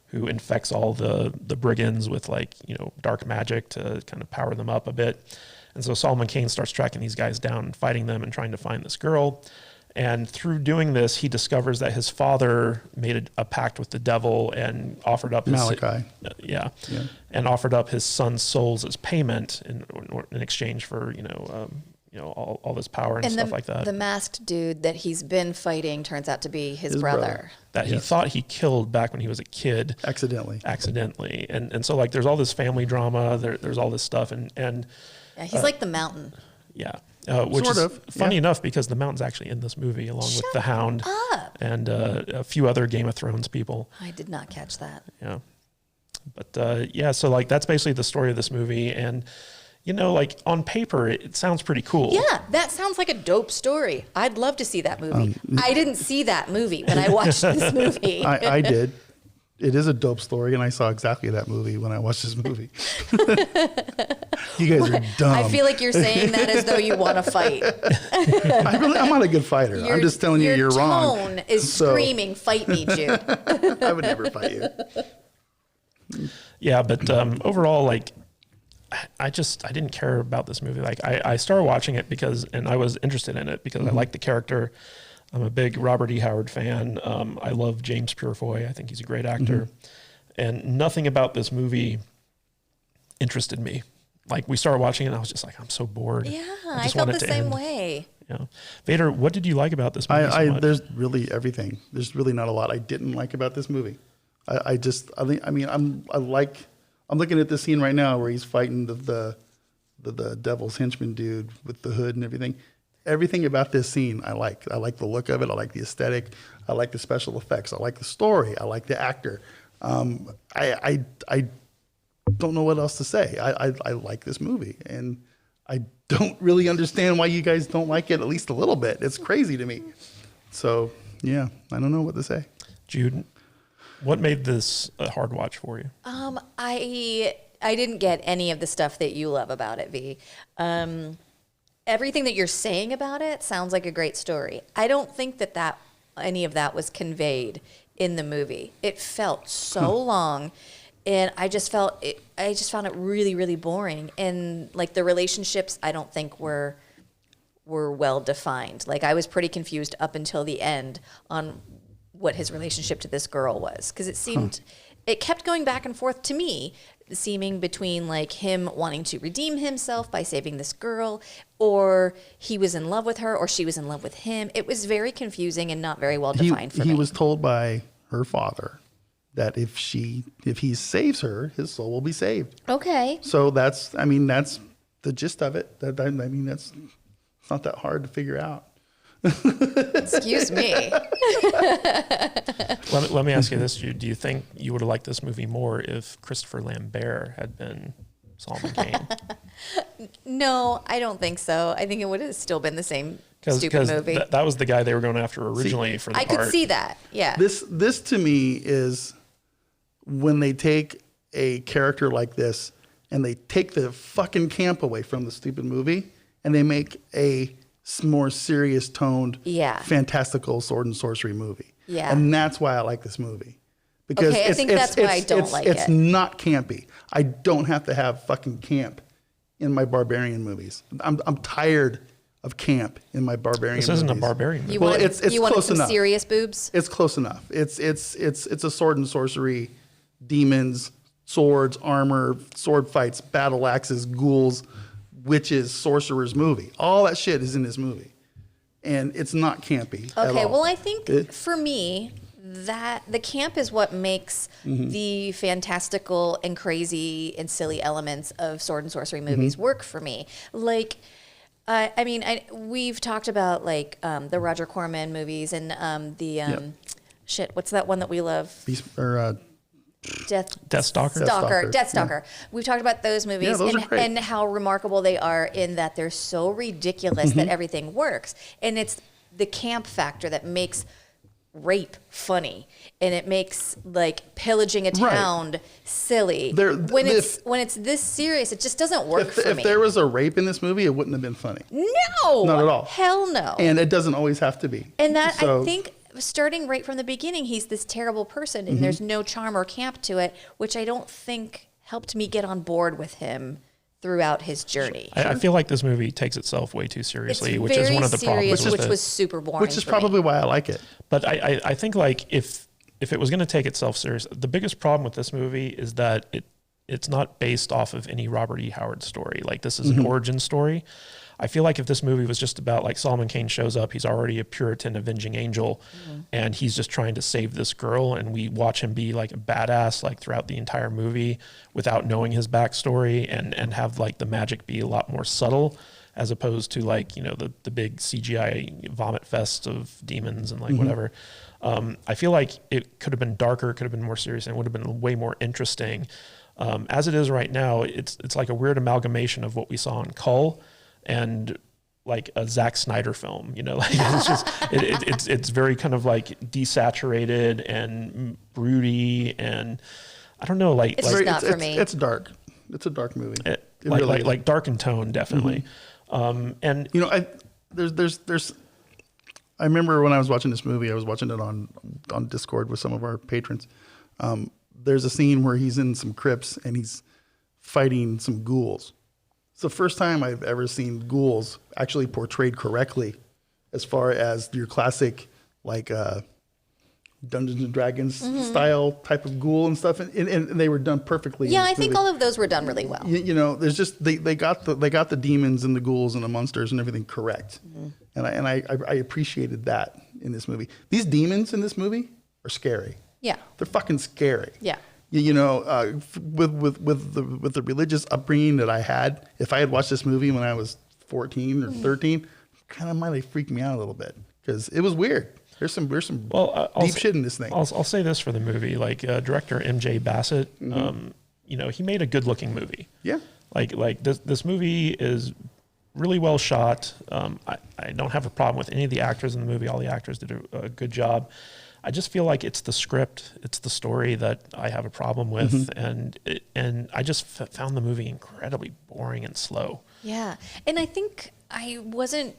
who infects all the brigands with like, dark magic to kind of power them up a bit. And so Solomon Kane starts tracking these guys down and fighting them and trying to find this girl. And through doing this, he discovers that his father made a pact with the devil and offered up Malachi. And offered up his son's souls as payment in exchange for, all this power and stuff like that. The masked dude that he's been fighting turns out to be his brother. That he thought he killed back when he was a kid. Accidentally. And so like there's all this family drama, there's all this stuff and yeah, he's like the Mountain. Yeah. Which Sort is of, funny yeah. enough because the Mountain's actually in this movie along with the Hound up. and a few other Game of Thrones people. I did not catch that. Yeah. But yeah, so like that's basically the story of this movie. And, you know, like on paper, it sounds pretty cool. Yeah, that sounds like a dope story. I'd love to see that movie. I didn't see that movie when I watched this movie. I did. It is a dope story, and I saw exactly that movie when I watched this movie. You guys are dumb. I feel like you're saying that as though you want to fight. I'm not a good fighter. I'm just telling you, you're wrong. Your tone is screaming, "Fight me, Jude." I would never fight you. Yeah, but overall, like, I didn't care about this movie. Like, I started watching it and I was interested in it because I like the character. I'm a big Robert E. Howard fan. I love James Purefoy. I think he's a great actor. And nothing about this movie interested me. Like, we started watching it and I was just like, I'm so bored. Yeah, I I just felt want the it to same end. way. Yeah. Vader, what did you like about this movie so much? There's really everything. There's really not a lot I didn't like about this movie. I'm looking at this scene right now where he's fighting the devil's henchman dude with the hood and everything. Everything about this scene I like. I like the look of it. I like the aesthetic. I like the special effects. I like the story. I like the actor. I don't know what else to say. I like this movie, and I don't really understand why you guys don't like it at least a little bit. It's crazy to me. So yeah, I don't know what to say. Jude, what made this a hard watch for you? I didn't get any of the stuff that you love about it, V. Everything that you're saying about it sounds like a great story. I don't think that any of that was conveyed in the movie. It felt so long, and I just found it really, really boring. And like the relationships, I don't think were well defined. Like I was pretty confused up until the end on what his relationship to this girl was, because it seemed it kept going back and forth to me, seeming between like him wanting to redeem himself by saving this girl, or he was in love with her, or she was in love with him. It was very confusing and not very well defined for me. He was told by her father that if he saves her, his soul will be saved. Okay. So that's the gist of it. It's not that hard to figure out. Excuse me. Let me ask you this, Jude. Do you think you would have liked this movie more if Christopher Lambert had been Solomon Kane? No, I don't think so. I think it would have still been the same stupid movie. That was the guy they were going after originally for the I part. could see that. Yeah. This to me is when they take a character like this and they take the fucking camp away from the stupid movie and they make a more serious toned, fantastical sword and sorcery movie. Yeah. And that's why I like this movie. Because I think that's why I don't like it. It's not campy. I don't have to have fucking camp in my barbarian movies. I'm tired of camp in my barbarian movies. This isn't a barbarian movie. You wanted some serious boobs? It's close enough. It's a sword and sorcery, demons, swords, armor, sword fights, battle axes, ghouls, witches, sorcerers movie. All that shit is in this movie. And it's not campy at all. Well, I think for me, that the camp is what makes the fantastical and crazy and silly elements of sword and sorcery movies work for me. Like, we've talked about like the Roger Corman movies and what's that one that we love? Death Stalker. Death Stalker. Yeah. We've talked about those movies and how remarkable they are in that they're so ridiculous that everything works. And it's the camp factor that makes rape funny, and it makes like pillaging a town silly. When it's this serious, it just doesn't work for me. If there was a rape in this movie, it wouldn't have been funny. No, not at all. Hell no. And it doesn't always have to be. And that I think, starting right from the beginning, he's this terrible person, and there's no charm or camp to it, which I don't think helped me get on board with him throughout his journy. I feel like this movie takes itself way too seriously, which is one of the problems. Which was super boring. Which is probably why I like it. But I think like if it was going to take itself serious, the biggest problem with this movie is that it's not based off of any Robert E. Howard story. Like this is an origin story. I feel like if this movie was just about like Solomon Kane shows up, he's already a Puritan avenging angel, and he's just trying to save this girl, and we watch him be like a badass like throughout the entire movie without knowing his backstory, and have like the magic be a lot more subtle as opposed to like, you know, the big CGI vomit fest of demons and like whatever. I feel like it could have been darker, could have been more serious, and it would have been way more interesting. As it is right now, it's like a weird amalgamation of what we saw in Kull and like a Zack Snyder film, you know, like it's just, it's very kind of like desaturated and broody, and I don't know, like, It's just not for me. It's dark. It's a dark movie. Like dark in tone, definitely. And you know, there's I remember when I was watching this movie, I was watching it on Discord with some of our patrons. There's a scene where he's in some crypts and he's fighting some ghouls. It's the first time I've ever seen ghouls actually portrayed correctly, as far as your classic like Dungeons and Dragons style type of ghoul and stuff, and they were done perfectly. Yeah, I think all of those were done really well. You know, there's just they got the demons and the ghouls and the monsters and everything correct, and I appreciated that in this movie. These demons in this movie are scary. Yeah, they're fucking scary. Yeah. You know, with the religious upbringing that I had, if I had watched this movie when I was 14 or 13, kind of might have freaked me out a little bit because it was weird. There's some deep shit in this thing. I'll say this for the movie, like director M.J. Bassett, you know, he made a good looking movie. Yeah. Like this movie is really well shot. I don't have a problem with any of the actors in the movie. All the actors did a good job. I just feel like it's the script, it's the story that I have a problem with, and I just found the movie incredibly boring and slow. Yeah, and I think it's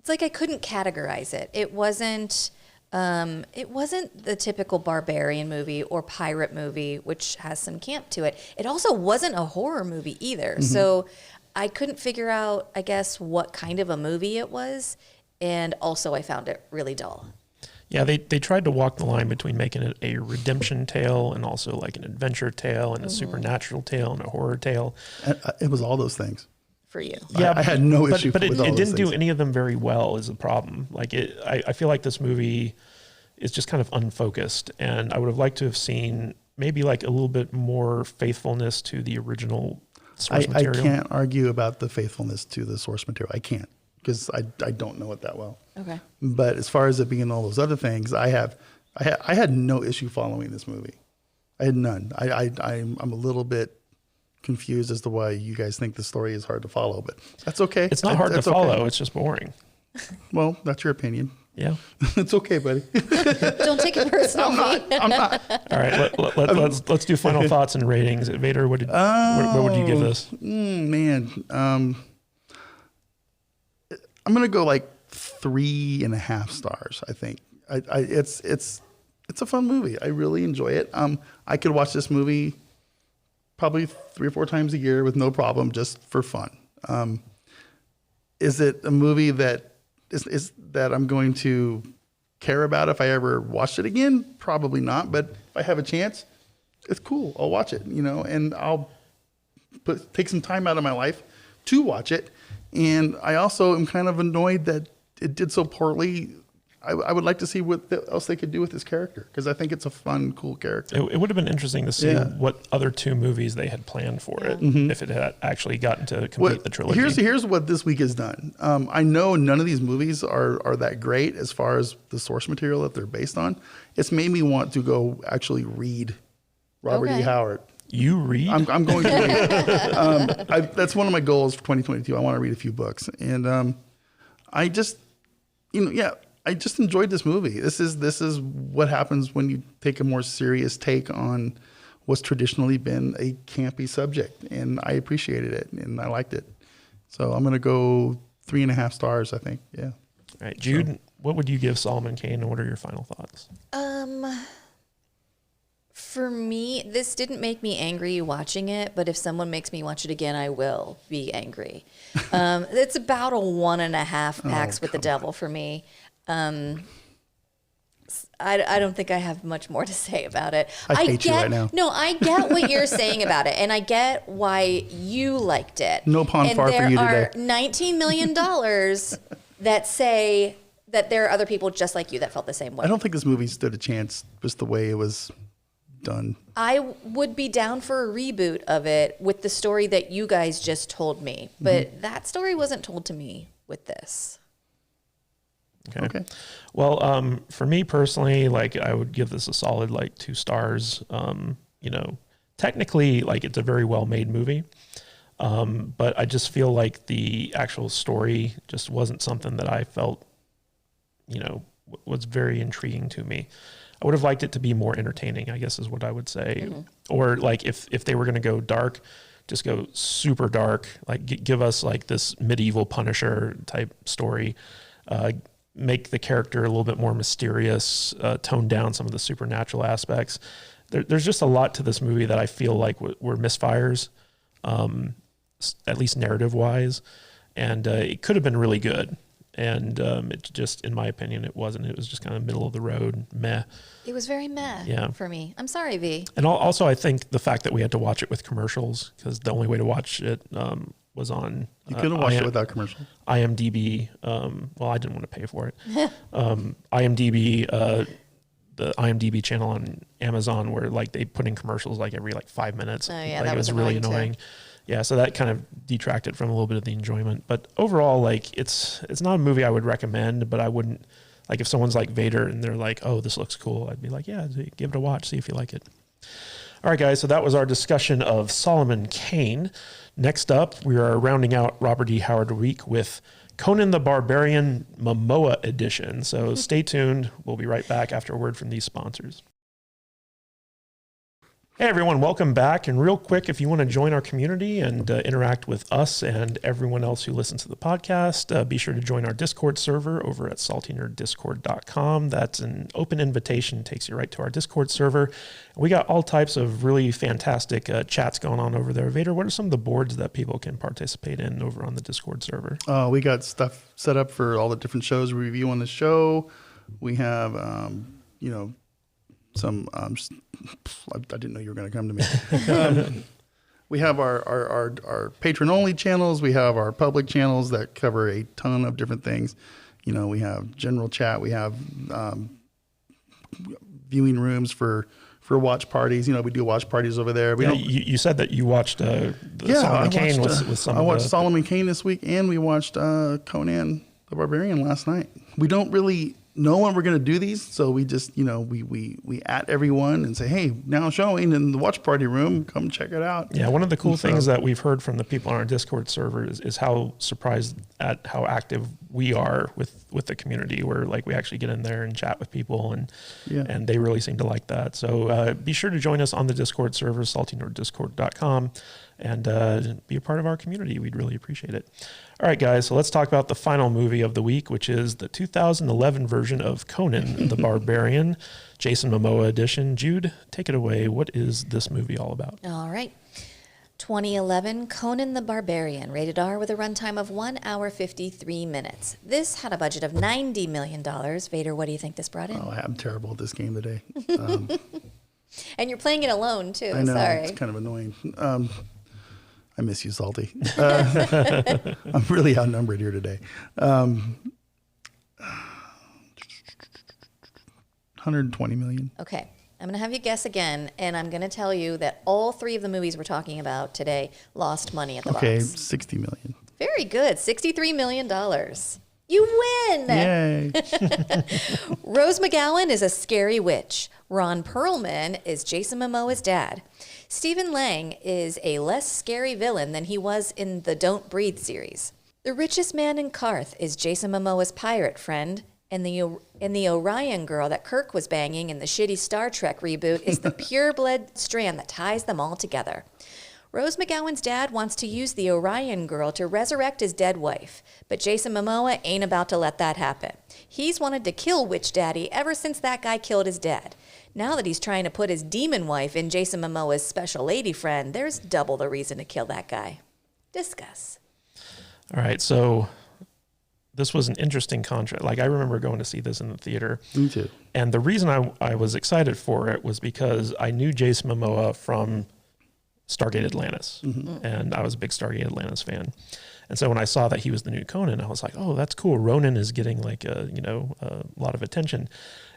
like I couldn't categorize it. It wasn't the typical barbarian movie or pirate movie, which has some camp to it. It also wasn't a horror movie either. So I couldn't figure out, I guess, what kind of a movie it was. And also I found it really dull. Yeah, they tried to walk the line between making it a redemption tale and also like an adventure tale and a supernatural tale and a horror tale. It was all those things. For you. Yeah, I had no issue but with all it those didn't do things. any of them very well is the problem. Like I feel like this movie is just kind of unfocused, and I would have liked to have seen maybe like a little bit more faithfulness to the original source material. I can't argue about the faithfulness to the source material. I can't, because I don't know it that well. Okay. But as far as it being all those other things, I had no issue following this movie. I had none. I'm a little bit confused as to why you guys think the story is hard to follow, but that's okay. It's not hard to follow. Okay. It's just boring. Well, that's your opinion. Yeah. It's okay, buddy. Don't take it personally. I'm not. All right. Let's do final thoughts and ratings. Vader, what would you give this? Man, I'm gonna go like 3.5 stars. I think it's a fun movie. I really enjoy it. I could watch this movie probably 3 or 4 times a year with no problem, just for fun. Is it a movie that is that I'm going to care about if I ever watch it again? Probably not. But if I have a chance, it's cool. I'll watch it, and I'll take some time out of my life to watch it. And I also am kind of annoyed that it did so poorly. I would like to see what else they could do with this character, because I think it's a fun, cool character. It would have been interesting to see what other 2 movies they had planned for it if it had actually gotten to complete the trilogy. Here's what this week has done. I know none of these movies are that great as far as the source material that they're based on. It's made me want to go actually read Robert E. Howard. You read? I'm going to read. That's one of my goals for 2022. I want to read a few books, and I just, I just enjoyed this movie. This is what happens when you take a more serious take on what's traditionally been a campy subject, and I appreciated it and I liked it. So I'm gonna go 3.5 stars, I think. Yeah. All right, Jude, what would you give Solomon Kane, and what are your final thoughts? For me, this didn't make me angry watching it, but if someone makes me watch it again, I will be angry. It's about a 1.5 packs with the devil for me. I don't think I have much more to say about it. I hate you right now. No, I get what you're saying about it, and I get why you liked it. No pond far for you today. There are $19 million that say that there are other people just like you that felt the same way. I don't think this movie stood a chance just the way it was done. I would be down for a reboot of it with the story that you guys just told me, but that story wasn't told to me with this. Okay. Well, for me personally, like I would give this a solid like 2 stars. You know, technically, like it's a very well made movie. But I just feel like the actual story just wasn't something that I felt, you know, was very intriguing to me. I would have liked it to be more entertaining, I guess is what I would say. Or like if they were going to go dark, just go super dark, like give us like this medieval Punisher type story, make the character a little bit more mysterious, tone down some of the supernatural aspects. There's just a lot to this movie that I feel like were misfires, at least narrative wise. And it could have been really good. And it just, in my opinion, it wasn't. It was just kind of middle of the road, meh. It was very meh for me. I'm sorry, V. And also, I think the fact that we had to watch it with commercials, because the only way to watch it was on... You couldn't watch it without commercials. IMDb. Well, I didn't want to pay for it. IMDb, the IMDb channel on Amazon, where like they put in commercials like every like 5 minutes. Oh, yeah, like, that it was really annoying. Too. Yeah, so that kind of detracted from a little bit of the enjoyment. But overall, like it's not a movie I would recommend, but I wouldn't, like if someone's like Vader and they're like, oh, this looks cool, I'd be like, yeah, give it a watch, see if you like it. All right, guys, so that was our discussion of Solomon Kane. Next up, we are rounding out Robert E. Howard Week with Conan the Barbarian Momoa edition. So stay tuned. We'll be right back after a word from these sponsors. Hey everyone, welcome back. And real quick, if you want to join our community and interact with us and everyone else who listens to the podcast, be sure to join our Discord server over at saltynerddiscord.com. That's an open invitation, takes you right to our Discord server. We got all types of really fantastic chats going on over there. Vader, what are some of the boards that people can participate in over on the Discord server? We got stuff set up for all the different shows we review on the show. We have, some I didn't know you were going to come to me. We have our patron only channels. We have our public channels that cover a ton of different things. You know, we have general chat. We have viewing rooms for watch parties. You know, we do watch parties over there. You said that you watched Solomon Kane with some. I watched Solomon Kane this week, and we watched Conan the Barbarian last night. We don't really know when we're going to do these, so we just, we at everyone and say, hey, now showing in the watch party room, come check it out. Yeah, one of the cool things that we've heard from the people on our Discord server is how surprised at how active we are with the community, where like we actually get in there and chat with people, and they really seem to like that. So be sure to join us on the Discord server, saltynerddiscord.com, and be a part of our community. We'd really appreciate it. All right, guys, so let's talk about the final movie of the week, which is the 2011 version of Conan the Barbarian, Jason Momoa edition. Jude, take it away. What is this movie all about? All right. 2011 Conan the Barbarian, rated R, with a runtime of 1 hour 53 minutes. This had a budget of $90 million. Vader, what do you think this brought in? Oh, I'm terrible at this game today. And you're playing it alone, too. I know, Sorry. It's kind of annoying. I miss you, Salty. I'm really outnumbered here today. 120 million. Okay. I'm going to have you guess again, and I'm going to tell you that all 3 of the movies we're talking about today lost money at the box. Okay, 60 million. Very good. $63 million. You win! Yay! Rose McGowan is a scary witch. Ron Perlman is Jason Momoa's dad. Stephen Lang is a less scary villain than he was in the Don't Breathe series. The richest man in Karth is Jason Momoa's pirate friend, and the Orion girl that Kirk was banging in the shitty Star Trek reboot is the pure-blood strand that ties them all together. Rose McGowan's dad wants to use the Orion girl to resurrect his dead wife, but Jason Momoa ain't about to let that happen. He's wanted to kill Witch Daddy ever since that guy killed his dad. Now that he's trying to put his demon wife in Jason Momoa's special lady friend, there's double the reason to kill that guy. Discuss. All right, so this was an interesting contrast. Like, I remember going to see this in the theater. Me too. And the reason I was excited for it was because I knew Jason Momoa from Stargate Atlantis, and I was a big Stargate Atlantis fan. And so when I saw that he was the new Conan, I was like, oh, that's cool. Ronan is getting like a lot of attention.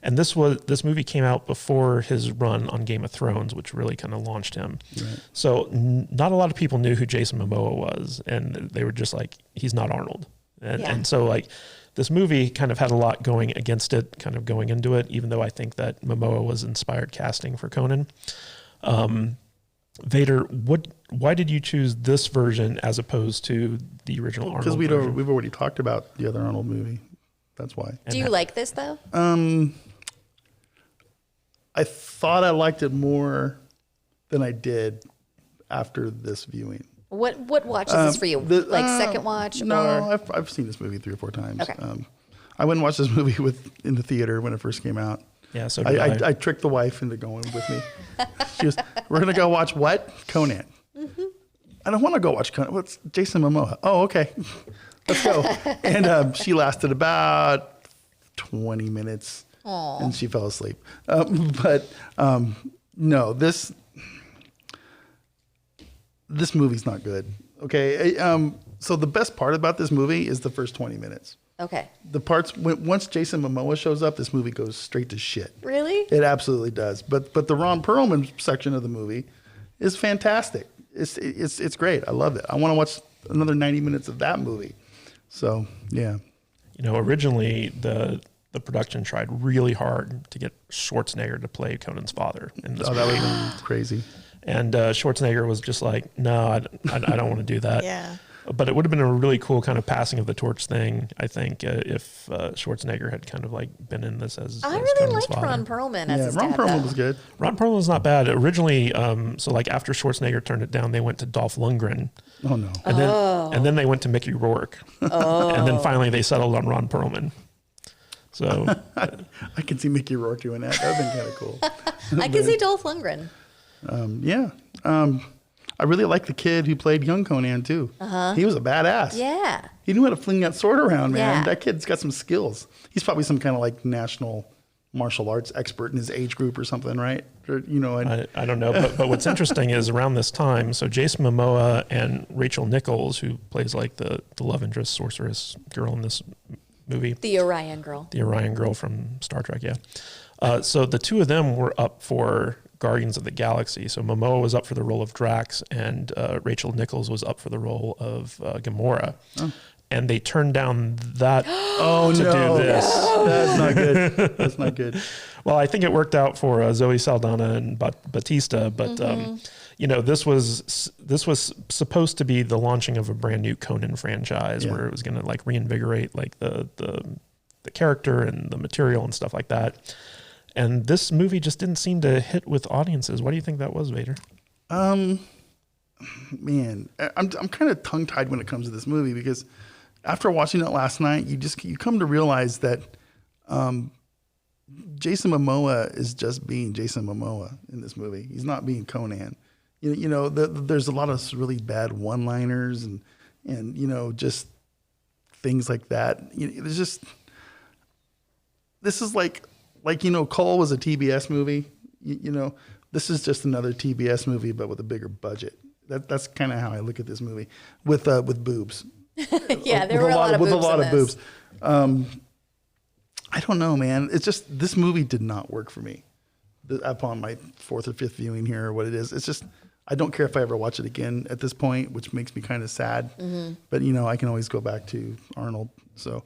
And this movie came out before his run on Game of Thrones, which really kind of launched him. Right. So not a lot of people knew who Jason Momoa was, and they were just like, he's not Arnold. And so like this movie kind of had a lot going against it, kind of going into it, even though I think that Momoa was inspired casting for Conan. Vader, why did you choose this version as opposed to the original Arnold version? Because we've already talked about the other Arnold movie. That's why. Do you like this though? I thought I liked it more than I did after this viewing. What watch is this for you? Second watch? No, I've seen this movie 3 or 4 times. Okay. I went and watched this movie in the theater when it first came out. Yeah, so did I. I tricked the wife into going with me. She was, we're going to go watch what? Conan. Mm-hmm. I don't want to go watch Conan. What's Jason Momoa? Oh, okay. Let's go. And she lasted about 20 minutes. Aww. And she fell asleep. No, this movie's not good. Okay. So the best part about this movie is the first 20 minutes. Okay. The parts once Jason Momoa shows up, this movie goes straight to shit. Really? It absolutely does. But the Ron Perlman section of the movie is fantastic. It's great. I love it. I want to watch another 90 minutes of that movie. So yeah. Originally the production tried really hard to get Schwarzenegger to play Conan's father in this movie. That would have been crazy. And Schwarzenegger was just like, no, I don't want to do that. Yeah. But it would have been a really cool kind of passing of the torch thing, I think, if Schwarzenegger had kind of like been in this as I as really Conan's liked father. Ron Perlman as his Ron dad, Perlman though. was good. Ron Perlman was not bad. Originally, so like after Schwarzenegger turned it down, they went to Dolph Lundgren. Oh, no. And then they went to Mickey Rourke. Oh. And then finally they settled on Ron Perlman. So I can see Mickey Rourke doing that. That would have been kind of cool. I can see Dolph Lundgren. Yeah. I really like the kid who played young Conan too. Uh-huh. He was a badass. Yeah. He knew how to fling that sword around, man. Yeah. That kid's got some skills. He's probably some kind of like national martial arts expert in his age group or something, right? Or, I don't know. But what's interesting is around this time, so Jason Momoa and Rachel Nichols, who plays like the love interest sorceress girl in this movie. The Orion girl. The Orion girl from Star Trek, yeah. So the two of them were up for Guardians of the Galaxy. So Momoa was up for the role of Drax, and Rachel Nichols was up for the role of Gamora. Oh. And they turned down that to do this. No. That's not good. That's not good. Well, I think it worked out for Zoe Saldana and Batista, but this was supposed to be the launching of a brand new Conan franchise where it was going to like reinvigorate like the character and the material and stuff like that. And this movie just didn't seem to hit with audiences. Why do you think that was, Vader? Man, I'm kind of tongue tied when it comes to this movie because after watching it last night, you come to realize that Jason Momoa is just being Jason Momoa in this movie. He's not being Conan. There's a lot of really bad one-liners and just things like that. There's just this is like Kull was a TBS movie. This is just another TBS movie, but with a bigger budget. That's kind of how I look at this movie with boobs. Yeah, there were a lot of boobs. With a lot of boobs. I don't know, man. It's just this movie did not work for me upon my 4th or 5th viewing here or what it is. It's just I don't care if I ever watch it again at this point, which makes me kind of sad. Mm-hmm. But I can always go back to Arnold. So.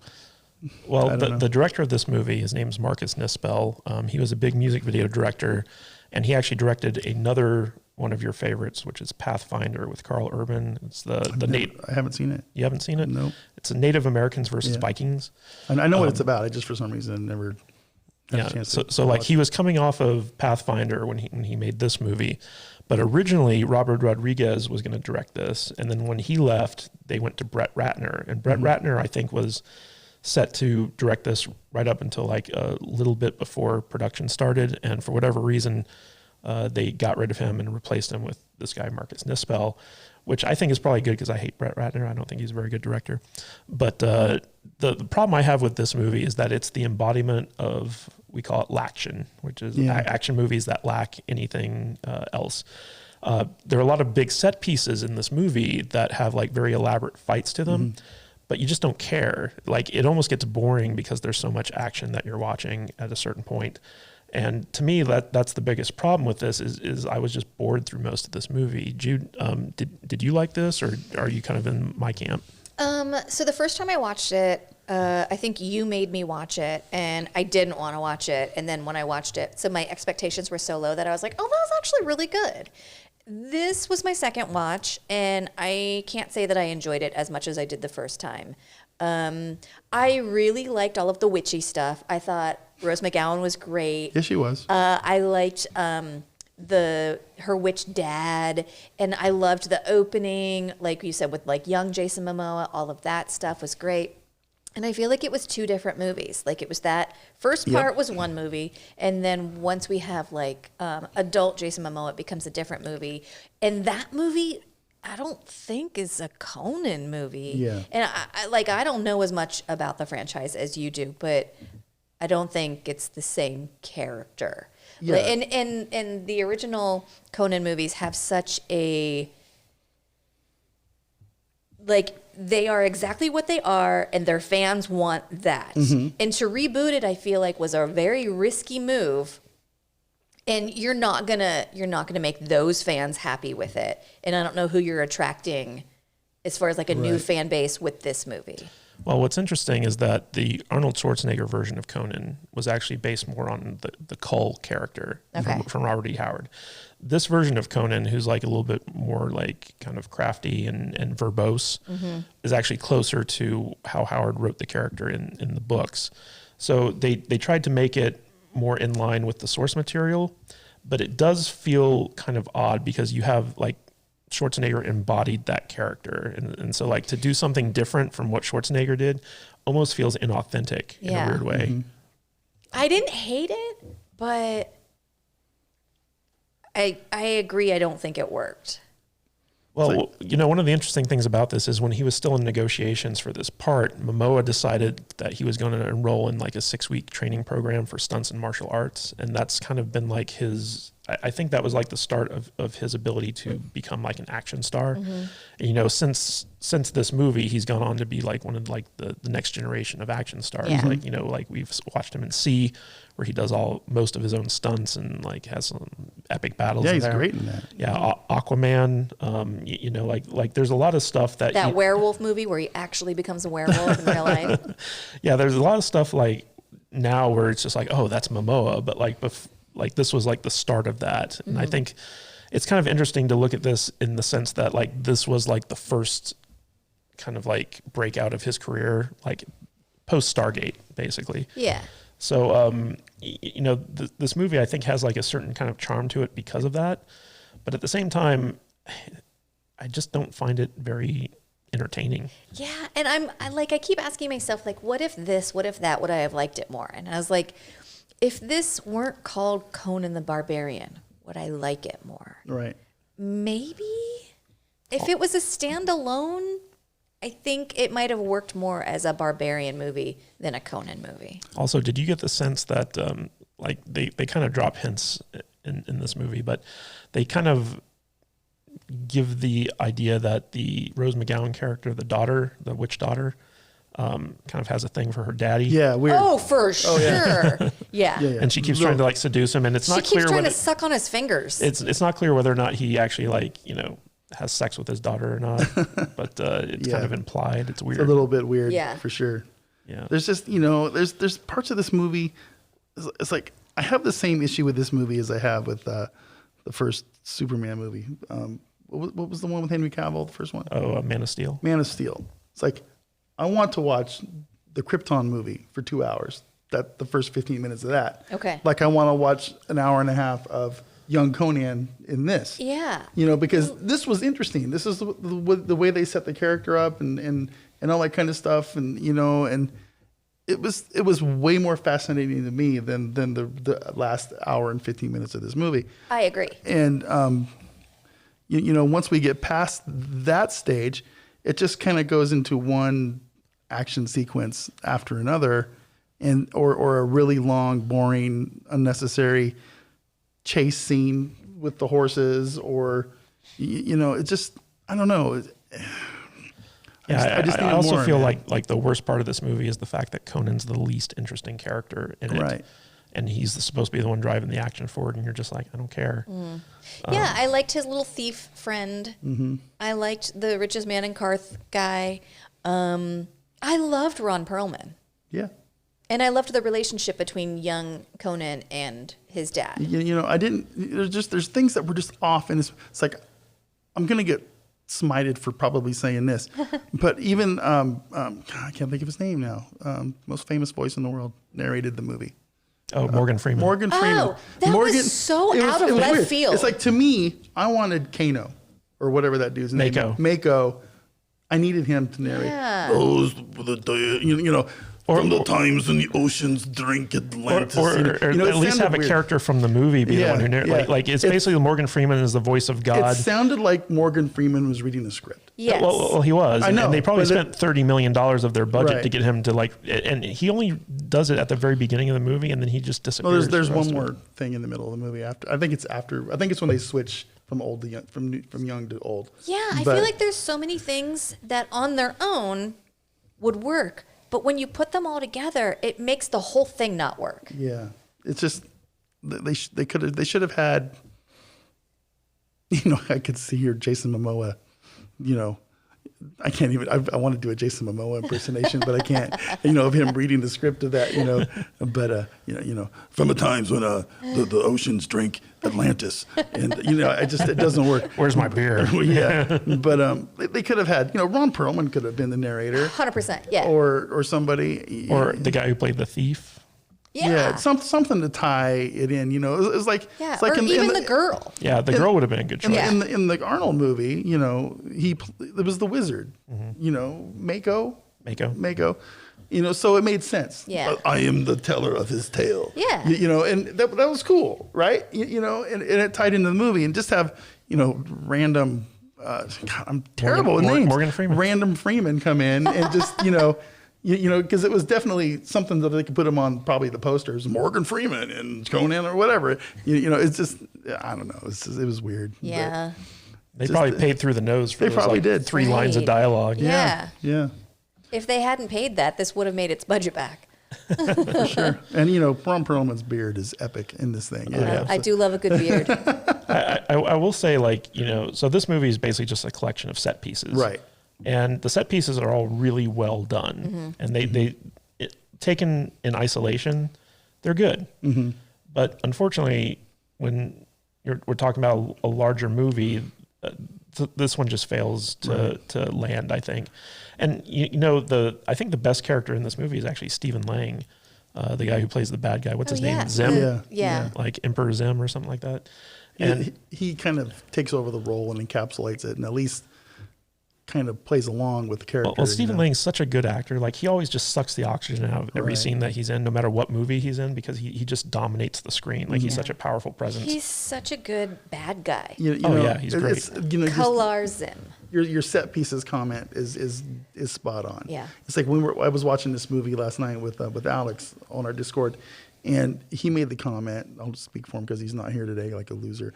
Well, the director of this movie, his name's Marcus Nispel. He was a big music video director, and he actually directed another one of your favorites, which is Pathfinder with Carl Urban. It's I haven't seen it. You haven't seen it? No. It's a Native Americans versus Vikings. And I know what it's about. I just for some reason never had a chance to like he was coming off of Pathfinder when he made this movie. But originally, Robert Rodriguez was going to direct this, and then when he left, they went to Brett Ratner, and Brett Ratner, I think, was set to direct this right up until like a little bit before production started, and for whatever reason they got rid of him and replaced him with this guy Marcus Nispel, which I think is probably good because I hate Brett Ratner. I don't think he's a very good director. But the problem I have with this movie is that it's the embodiment of, we call it lacktion, which is action movies that lack anything else. There are a lot of big set pieces in this movie that have like very elaborate fights to them, but you just don't care. Like it almost gets boring because there's so much action that you're watching at a certain point. And to me, that's the biggest problem with this is I was just bored through most of this movie. Jude, did you like this, or are you kind of in my camp? So the first time I watched it, I think you made me watch it, and I didn't want to watch it. And then when I watched it, so my expectations were so low that I was like, oh, that was actually really good. This was my second watch, and I can't say that I enjoyed it as much as I did the first time. I really liked all of the witchy stuff. I thought Rose McGowan was great. Yes, she was. I liked her witch dad, and I loved the opening, like you said, with like young Jason Momoa. All of that stuff was great. And I feel like it was two different movies. Like it was that first part was one movie, and then once we have like adult Jason Momoa, it becomes a different movie. And that movie, I don't think is a Conan movie. Yeah. And I don't know as much about the franchise as you do, but I don't think it's the same character. Yeah. And the original Conan movies have such a, like, they are exactly what they are, and their fans want that. And to reboot it, I feel like was a very risky move. And you're not gonna make those fans happy with it. And I don't know who you're attracting as far as like a new fan base with this movie. Well, what's interesting is that the Arnold Schwarzenegger version of Conan was actually based more on the Kull character from Robert E. Howard. This version of Conan, who's like a little bit more like kind of crafty and verbose, is actually closer to how Howard wrote the character in the books. So they tried to make it more in line with the source material, but it does feel kind of odd because you have like Schwarzenegger embodied that character. And so like to do something different from what Schwarzenegger did almost feels inauthentic in a weird way. I didn't hate it, but I agree. I don't think it worked. Well, one of the interesting things about this is when he was still in negotiations for this part, Momoa decided that he was going to enroll in like a 6-week training program for stunts and martial arts. And that's kind of been like I think that was like the start of his ability to become like an action star. And, since this movie, he's gone on to be like one of like the next generation of action stars. Like, like we've watched him in C, where he does most of his own stunts and like has some epic battles. Yeah, he's great in that. Yeah, Aquaman. Like there's a lot of stuff that werewolf movie where he actually becomes a werewolf in real life. Yeah, there's a lot of stuff like now where it's just like, oh, that's Momoa, but like this was like the start of that. And I think it's kind of interesting to look at this in the sense that like this was like the first kind of like breakout of his career, like post Stargate, basically. Yeah. So, this movie I think has like a certain kind of charm to it because of that. But at the same time, I just don't find it very entertaining. Yeah. And I keep asking myself, like, what if this, what if that, would I have liked it more? And I was like, if this weren't called Conan the Barbarian, would I like it more? Right. Maybe. If it was a standalone, I think it might have worked more as a Barbarian movie than a Conan movie. Also, did you get the sense that they kind of drop hints in this movie, but they kind of give the idea that the Rose McGowan character, the witch daughter, kind of has a thing for her daddy. Yeah, weird. Oh, for sure. Yeah. And she keeps trying to like seduce him, and it's not clear. She keeps trying to suck on his fingers. It's not clear whether or not he actually has sex with his daughter or not, but it's kind of implied. It's weird. It's a little bit weird, for sure. Yeah. There's just there's parts of this movie. It's like I have the same issue with this movie as I have with the first Superman movie. What was the one with Henry Cavill? The first one? Oh, Man of Steel. Man of Steel. It's like I want to watch the Krypton movie for 2 hours. The first 15 minutes of that. Okay. Like I want to watch an hour and a half of young Conan in this. Yeah. Because this was interesting. This is the way they set the character up and all that kind of stuff. And, and it was way more fascinating to me than the last hour and 15 minutes of this movie. I agree. And, once we get past that stage, it just kind of goes into one action sequence after another or a really long, boring, unnecessary chase scene with the horses, or it's just, I don't know. I also feel like the worst part of this movie is the fact that Conan's the least interesting character in it. Right. And he's supposed to be the one driving the action forward, and you're just like, I don't care. Yeah, I liked his little thief friend. Mm-hmm. I liked the richest man in Karth guy. I loved Ron Perlman. Yeah. And I loved the relationship between young Conan and his dad. I didn't. There's things that were just off, and it's like, I'm gonna get smited for probably saying this, but even I can't think of his name now. Most famous voice in the world narrated the movie. Oh, Morgan Freeman. Oh, that was so out of left field. It's like, to me, I wanted Kano, or whatever that dude's name. Mako. I needed him to narrate. Yeah. Those were the days, from the times when the oceans drink Atlantis. Or at least have a character from the movie be the one who narrates. Like it's basically Morgan Freeman is the voice of God. It sounded like Morgan Freeman was reading a script. Yes. Well, he was. I know. And they probably spent $30 million of their budget to get him to and he only does it at the very beginning of the movie, and then he just disappears. Well, there's one more thing in the middle of the movie after. I think it's when they switch from old to young, from young to old. Yeah, I feel like there's so many things that on their own would work, but when you put them all together, it makes the whole thing not work. Yeah, it's just they should have had. I could see your Jason Momoa. I can't even. I want to do a Jason Momoa impersonation, but I can't. Of him reading the script of that. But from the times when the oceans drink Atlantis, and it doesn't work. Where's my beer? Yeah, but they could have had. Ron Perlman could have been the narrator. 100%. Yeah. Or somebody. Or the guy who played the thief. Yeah. Something to tie it in. It was like, it's like or even the girl. Yeah, the girl would have been a good choice. In the Arnold movie, it was the wizard. Mako. So it made sense. Yeah. I am the teller of his tale. Yeah. And that was cool, right? And it tied into the movie, and just have random. God, I'm terrible with names. Morgan Freeman. Random Freeman come in and just because it was definitely something that they could put him on probably the posters, Morgan Freeman and Conan or whatever. It's just, I don't know. It was weird. Yeah. They probably paid through the nose for those, 3 lines of dialogue. Yeah. If they hadn't paid that, this would have made its budget back. For sure. And, Ron Perlman's beard is epic in this thing. I do love a good beard. I will say, so this movie is basically just a collection of set pieces. Right. And the set pieces are all really well done. And they taken in isolation, they're good. But unfortunately, when we're talking about a larger movie, this one just fails to land, I think. And I think the best character in this movie is actually Stephen Lang, the guy who plays the bad guy. What's his name? Zim? Yeah. Like Emperor Zim or something like that. And he kind of takes over the role and encapsulates it, and at least kind of plays along with the character. Well, Stephen Lang's such a good actor. Like, he always just sucks the oxygen out of every scene that he's in, no matter what movie he's in, because he just dominates the screen. Like, he's such a powerful presence. He's such a good bad guy. He's great. Kalar Zim. Your set pieces comment is spot on. Yeah. It's like I was watching this movie last night with Alex on our Discord, and he made the comment. I'll just speak for him because he's not here today, like a loser.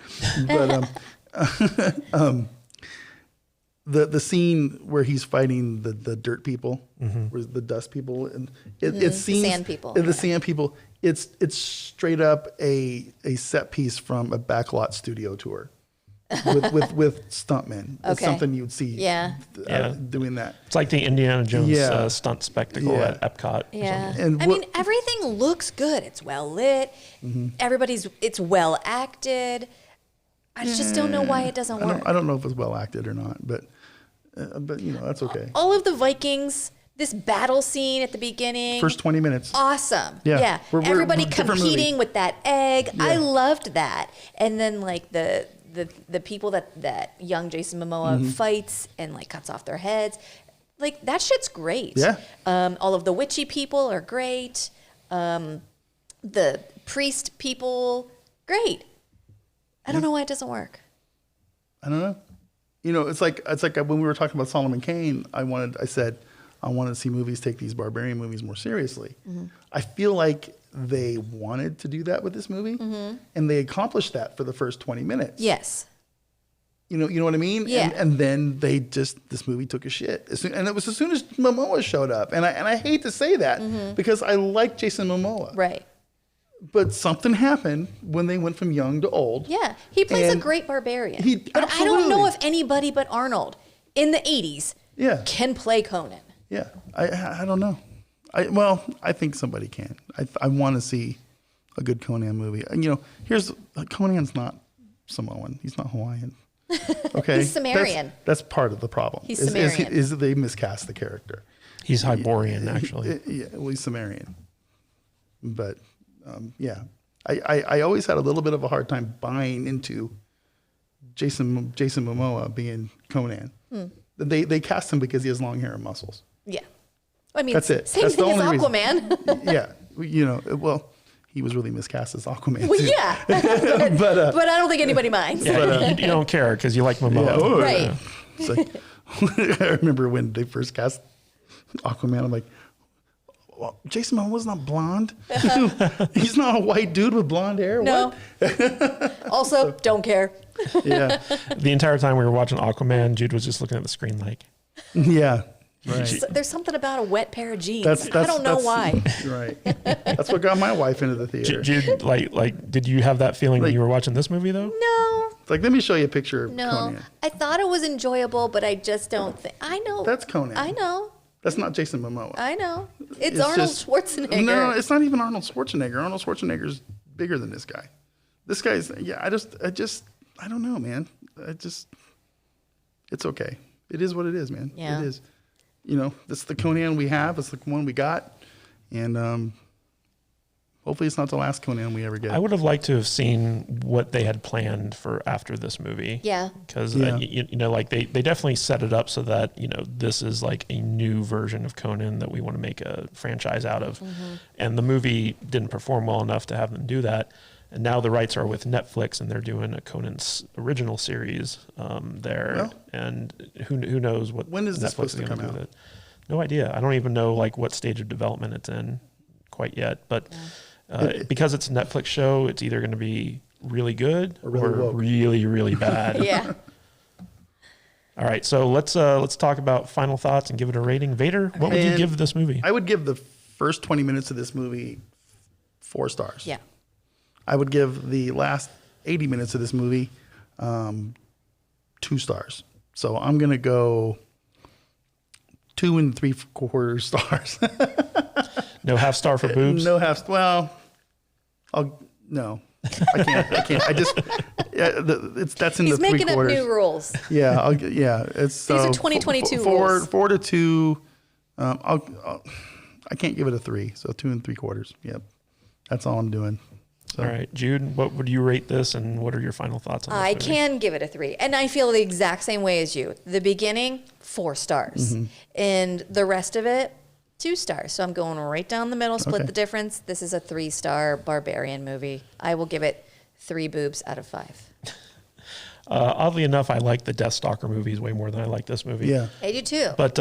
But the scene where he's fighting the dirt people, where the dust people, and it seems the sand people. The sand people. It's straight up a set piece from a backlot studio tour. with stuntmen. It's something you'd see doing that. It's like the Indiana Jones stunt spectacle at Epcot. Yeah. And everything looks good. It's well lit. It's well acted. I just don't know why it doesn't work. I don't know if it's well acted or not, but that's okay. All of the Vikings, this battle scene at the beginning. First 20 minutes. Awesome. Yeah. Everybody competing with that egg. Yeah. I loved that. And then the people that young Jason Momoa fights and cuts off their heads. That shit's great. Yeah. All of the witchy people are great. The priest people, great. I don't know why it doesn't work. I don't know. It's like when we were talking about Solomon Kane, I said, I wanted to see movies take these barbarian movies more seriously. I feel like they wanted to do that with this movie, and they accomplished that for the first 20 minutes. Yes. You know what I mean? Yeah. And then this movie took a shit. And it was as soon as Momoa showed up. And I hate to say that because I like Jason Momoa. Right. But something happened when they went from young to old. Yeah. He plays a great barbarian. But absolutely. I don't know if anybody but Arnold in the 80s can play Conan. Yeah. I don't know. I think somebody can. I want to see a good Conan movie. And, Conan's not Samoan. He's not Hawaiian. Okay, he's Sumerian. That's part of the problem. He's Sumerian. Is they miscast the character. He's Hyborian, actually. He's Sumerian. But I always had a little bit of a hard time buying into Jason Momoa being Conan. They cast him because he has long hair and muscles. Yeah, I mean that's it. Same that's thing the as only Aquaman. Yeah, he was really miscast as Aquaman. Well, too. yeah, but I don't think anybody minds. Yeah, you don't care because you like Momoa. Right. It's like, I remember when they first cast Aquaman, I'm like, well, Jason Momoa's not blonde. He's not a white dude with blonde hair. No. What? Also, don't care. Yeah. The entire time we were watching Aquaman, Jude was just looking at the screen like, yeah. Right. So there's something about a wet pair of jeans. I don't know why. Right. That's what got my wife into the theater. Jude, like, did you have that feeling when you were watching this movie though? No. It's like, let me show you a picture of No. Conan. I thought it was enjoyable, but I just don't think. I know. That's Conan. I know. That's not Jason Momoa. I know. It's It's Arnold just- Schwarzenegger. No, it's not even Arnold Schwarzenegger. Arnold Schwarzenegger's bigger than this guy. This guy's, I don't know, man. It's okay. It is what it is, man. Yeah. It is. This is the Conan we have. It's the one we got. And hopefully it's not the last Conan we ever get. I would have liked to have seen what they had planned for after this movie. Yeah. Because, they definitely set it up so that, this is like a new version of Conan that we want to make a franchise out of. And the movie didn't perform well enough to have them do that. And now the rights are with Netflix, and they're doing a Conan's original series there. Well, and who knows what when is this Netflix supposed to come do out? with it. No idea. I don't even know what stage of development it's in quite yet. But because it's a Netflix show, it's either going to be really good or really, really bad. Yeah. All right, so let's talk about final thoughts and give it a rating. Vader, what would you give this movie? I would give the first 20 minutes of this movie 4 stars. Yeah. I would give the last 80 minutes of this movie 2 stars. So I'm going to go 2 3/4 stars. No half star for boobs? No half. Well, no. I can't. I just, that's in He's the 3/4. making up new rules. Yeah. It's These are 2022 rules. 4 to 2. I can't give it a 3. So 2 3/4. Yep. That's all I'm doing. So. All right, Jude, what would you rate this, and what are your final thoughts on this I movie? can give it a 3. And I feel the exact same way as you. The beginning, 4 stars. And the rest of it, 2 stars. So I'm going right down the middle, split the difference. This is a 3-star barbarian movie. I will give it 3 boobs out of 5. Oddly enough, I like the Deathstalker movies way more than I like this movie. Yeah. I do too. But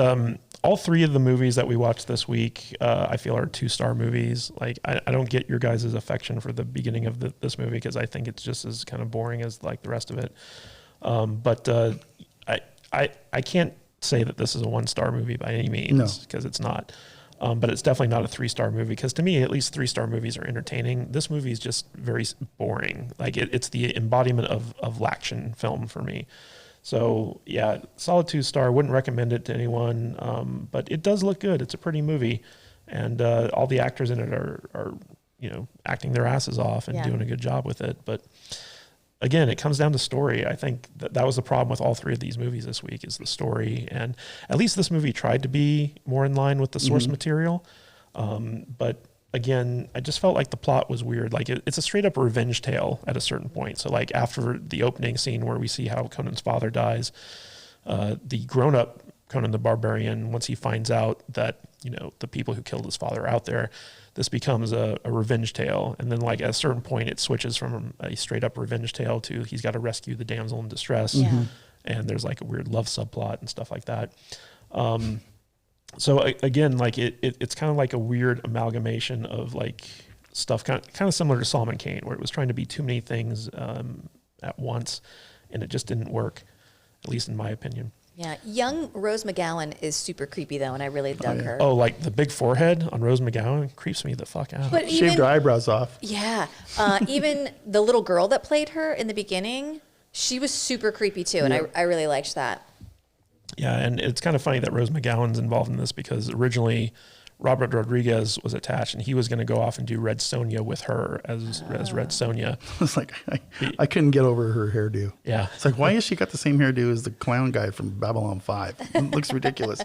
all 3 of the movies that we watched this week, I feel are 2-star movies. Like I don't get your guys' affection for the beginning of this movie because I think it's just as kind of boring as like the rest of it. But I can't say that this is a 1-star movie by any means because it's not. But it's definitely not a 3-star movie because to me, at least 3-star movies are entertaining. This movie is just very boring. Like it's the embodiment of lacktion film for me. So yeah, solid 2-star. Wouldn't recommend it to anyone, but it does look good. It's a pretty movie, and all the actors in it are acting their asses off and doing a good job with it. But again, it comes down to story. I think that was the problem with all 3 of these movies this week is the story. And at least this movie tried to be more in line with the source material. But again, I just felt like the plot was weird. Like it's a straight up revenge tale at a certain point. So like after the opening scene where we see how Conan's father dies, the grown up Conan the Barbarian, once he finds out that, the people who killed his father are out there, this becomes a revenge tale. And then like at a certain point, it switches from a straight up revenge tale to he's got to rescue the damsel in distress. And there's like a weird love subplot and stuff like that. So again, like it's kind of like a weird amalgamation of like stuff kind of similar to Solomon Kane, where it was trying to be too many things at once, and it just didn't work, at least in my opinion. Yeah, young Rose McGowan is super creepy though, and I really dug her. Oh, like the big forehead on Rose McGowan creeps me the fuck out. But Shaved her eyebrows off. Yeah, even the little girl that played her in the beginning, she was super creepy too, and I really liked that. Yeah, and it's kind of funny that Rose McGowan's involved in this because originally Robert Rodriguez was attached, and he was going to go off and do Red Sonja with her as Red Sonja. It's like I couldn't get over her hairdo. Yeah, it's like, why has she got the same hairdo as the clown guy from Babylon 5? It looks ridiculous.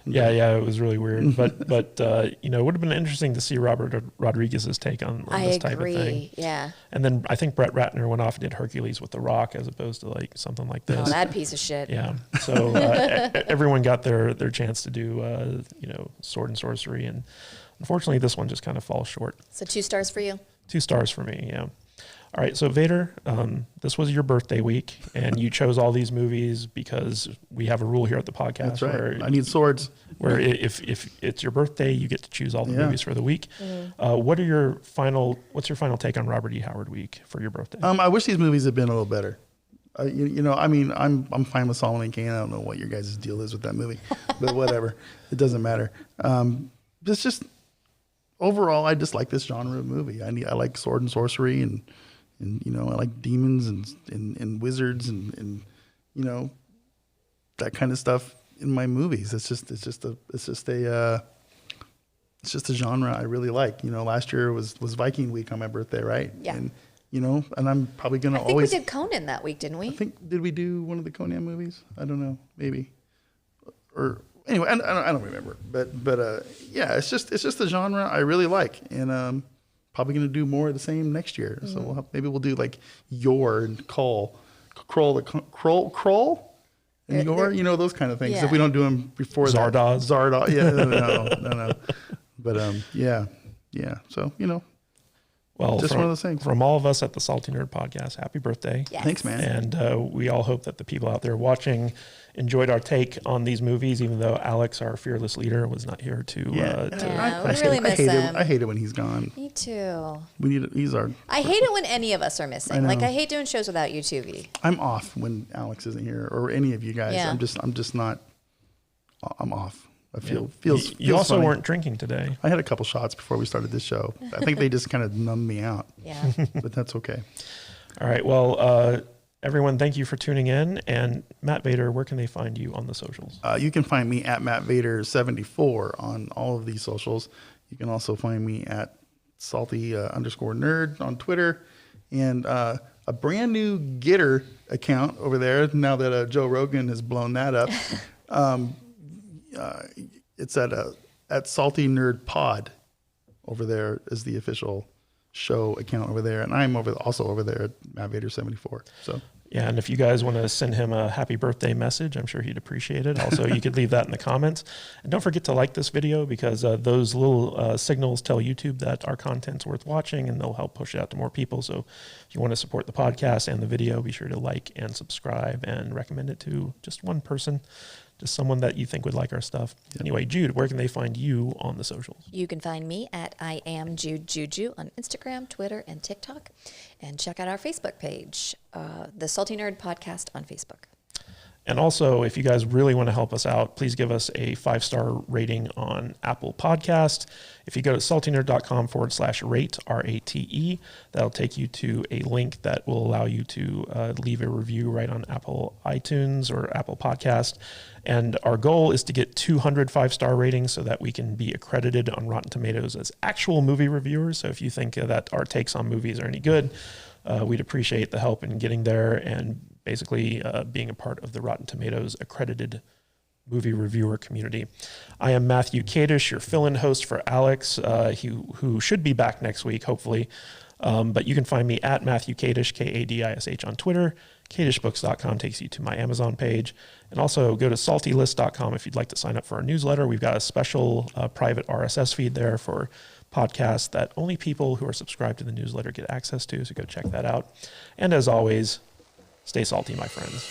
Yeah, it was really weird. But you know, it would have been interesting to see Robert Rodriguez's take on this type of thing. Yeah. And then I think Brett Ratner went off and did Hercules with The Rock as opposed to like something like this. Oh, that piece of shit. Yeah. So everyone got their chance to do you know, sword and sorcery, and unfortunately this one just kind of falls short. So 2 stars for you? 2 stars for me. Yeah. All right, so Vader, this was your birthday week, and you chose all these movies because we have a rule here at the podcast. That's right. Where I need swords. Where if it's your birthday, you get to choose all the movies for the week. What's your final take on Robert E. Howard week for your birthday? I wish these movies had been a little better. You know, I mean, I'm fine with Solomon Kane. I don't know what your guys' deal is with that movie, but whatever. It doesn't matter. It's just overall, I just like this genre of movie. I like sword and sorcery, and you know, I like demons and wizards and you know, that kind of stuff in my movies. It's just a genre I really like. You know, last year was Viking week on my birthday, right? Yeah. And you know, and I'm probably gonna I think always. we did Conan that week, didn't we? Did we do one of the Conan movies? I don't know, maybe. Or anyway, I don't remember. But yeah, it's just a genre I really like, and probably gonna do more of the same next year. So maybe we'll do like Yor and Kull and Yor, you know, those kind of things. Yeah. If we don't do them before Zardoz, yeah, no. But yeah. So you know. Well, just one of those things. From all of us at the Salty Nerd Podcast, happy birthday. Yes. Thanks, man. And we all hope that the people out there watching enjoyed our take on these movies, even though Alex, our fearless leader, was not here to... we really miss him. I hate it when he's gone. Me too. I hate it when any of us are missing. I hate doing shows without you two, V. I'm off when Alex isn't here, or any of you guys. Yeah. I'm just not... I'm off. I feels You also funny. weren't drinking today. I had a couple shots before we started this show. I think they just kind of numbed me out. Yeah. But that's okay. All right. Well, everyone, thank you for tuning in. And Matt Vader, where can they find you on the socials? You can find me at MattVader74 on all of these socials. You can also find me at salty_nerd on Twitter, and a brand new Getter account over there now that Joe Rogan has blown that up. It's at Salty Nerd Pod over there is the official show account over there, and I'm also over there at MattVader74. So yeah, and if you guys want to send him a happy birthday message, I'm sure he'd appreciate it. Also, you could leave that in the comments, and don't forget to like this video because those little signals tell YouTube that our content's worth watching, and they'll help push it out to more people. So if you want to support the podcast and the video, be sure to like and subscribe and recommend it to just one person. Just someone that you think would like our stuff. Yep. Anyway, Jude, where can they find you on the socials? You can find me at I am Jude Juju on Instagram, Twitter, and TikTok. And check out our Facebook page, the Salty Nerd Podcast on Facebook. And also, if you guys really want to help us out, please give us a 5-star rating on Apple Podcast. If you go to saltynerd.com/rate, RATE, that'll take you to a link that will allow you to leave a review right on Apple iTunes or Apple Podcast. And our goal is to get 200 5-star ratings so that we can be accredited on Rotten Tomatoes as actual movie reviewers. So if you think that our takes on movies are any good, we'd appreciate the help in getting there and basically being a part of the Rotten Tomatoes accredited movie reviewer community. I am Matthew Kadish, your fill-in host for Alex, who should be back next week, hopefully. But you can find me at Matthew Kadish, Kadish on Twitter. KadishBooks.com takes you to my Amazon page. And also go to saltylist.com if you'd like to sign up for our newsletter. We've got a special private RSS feed there for podcasts that only people who are subscribed to the newsletter get access to. So go check that out. And as always, stay salty, my friends.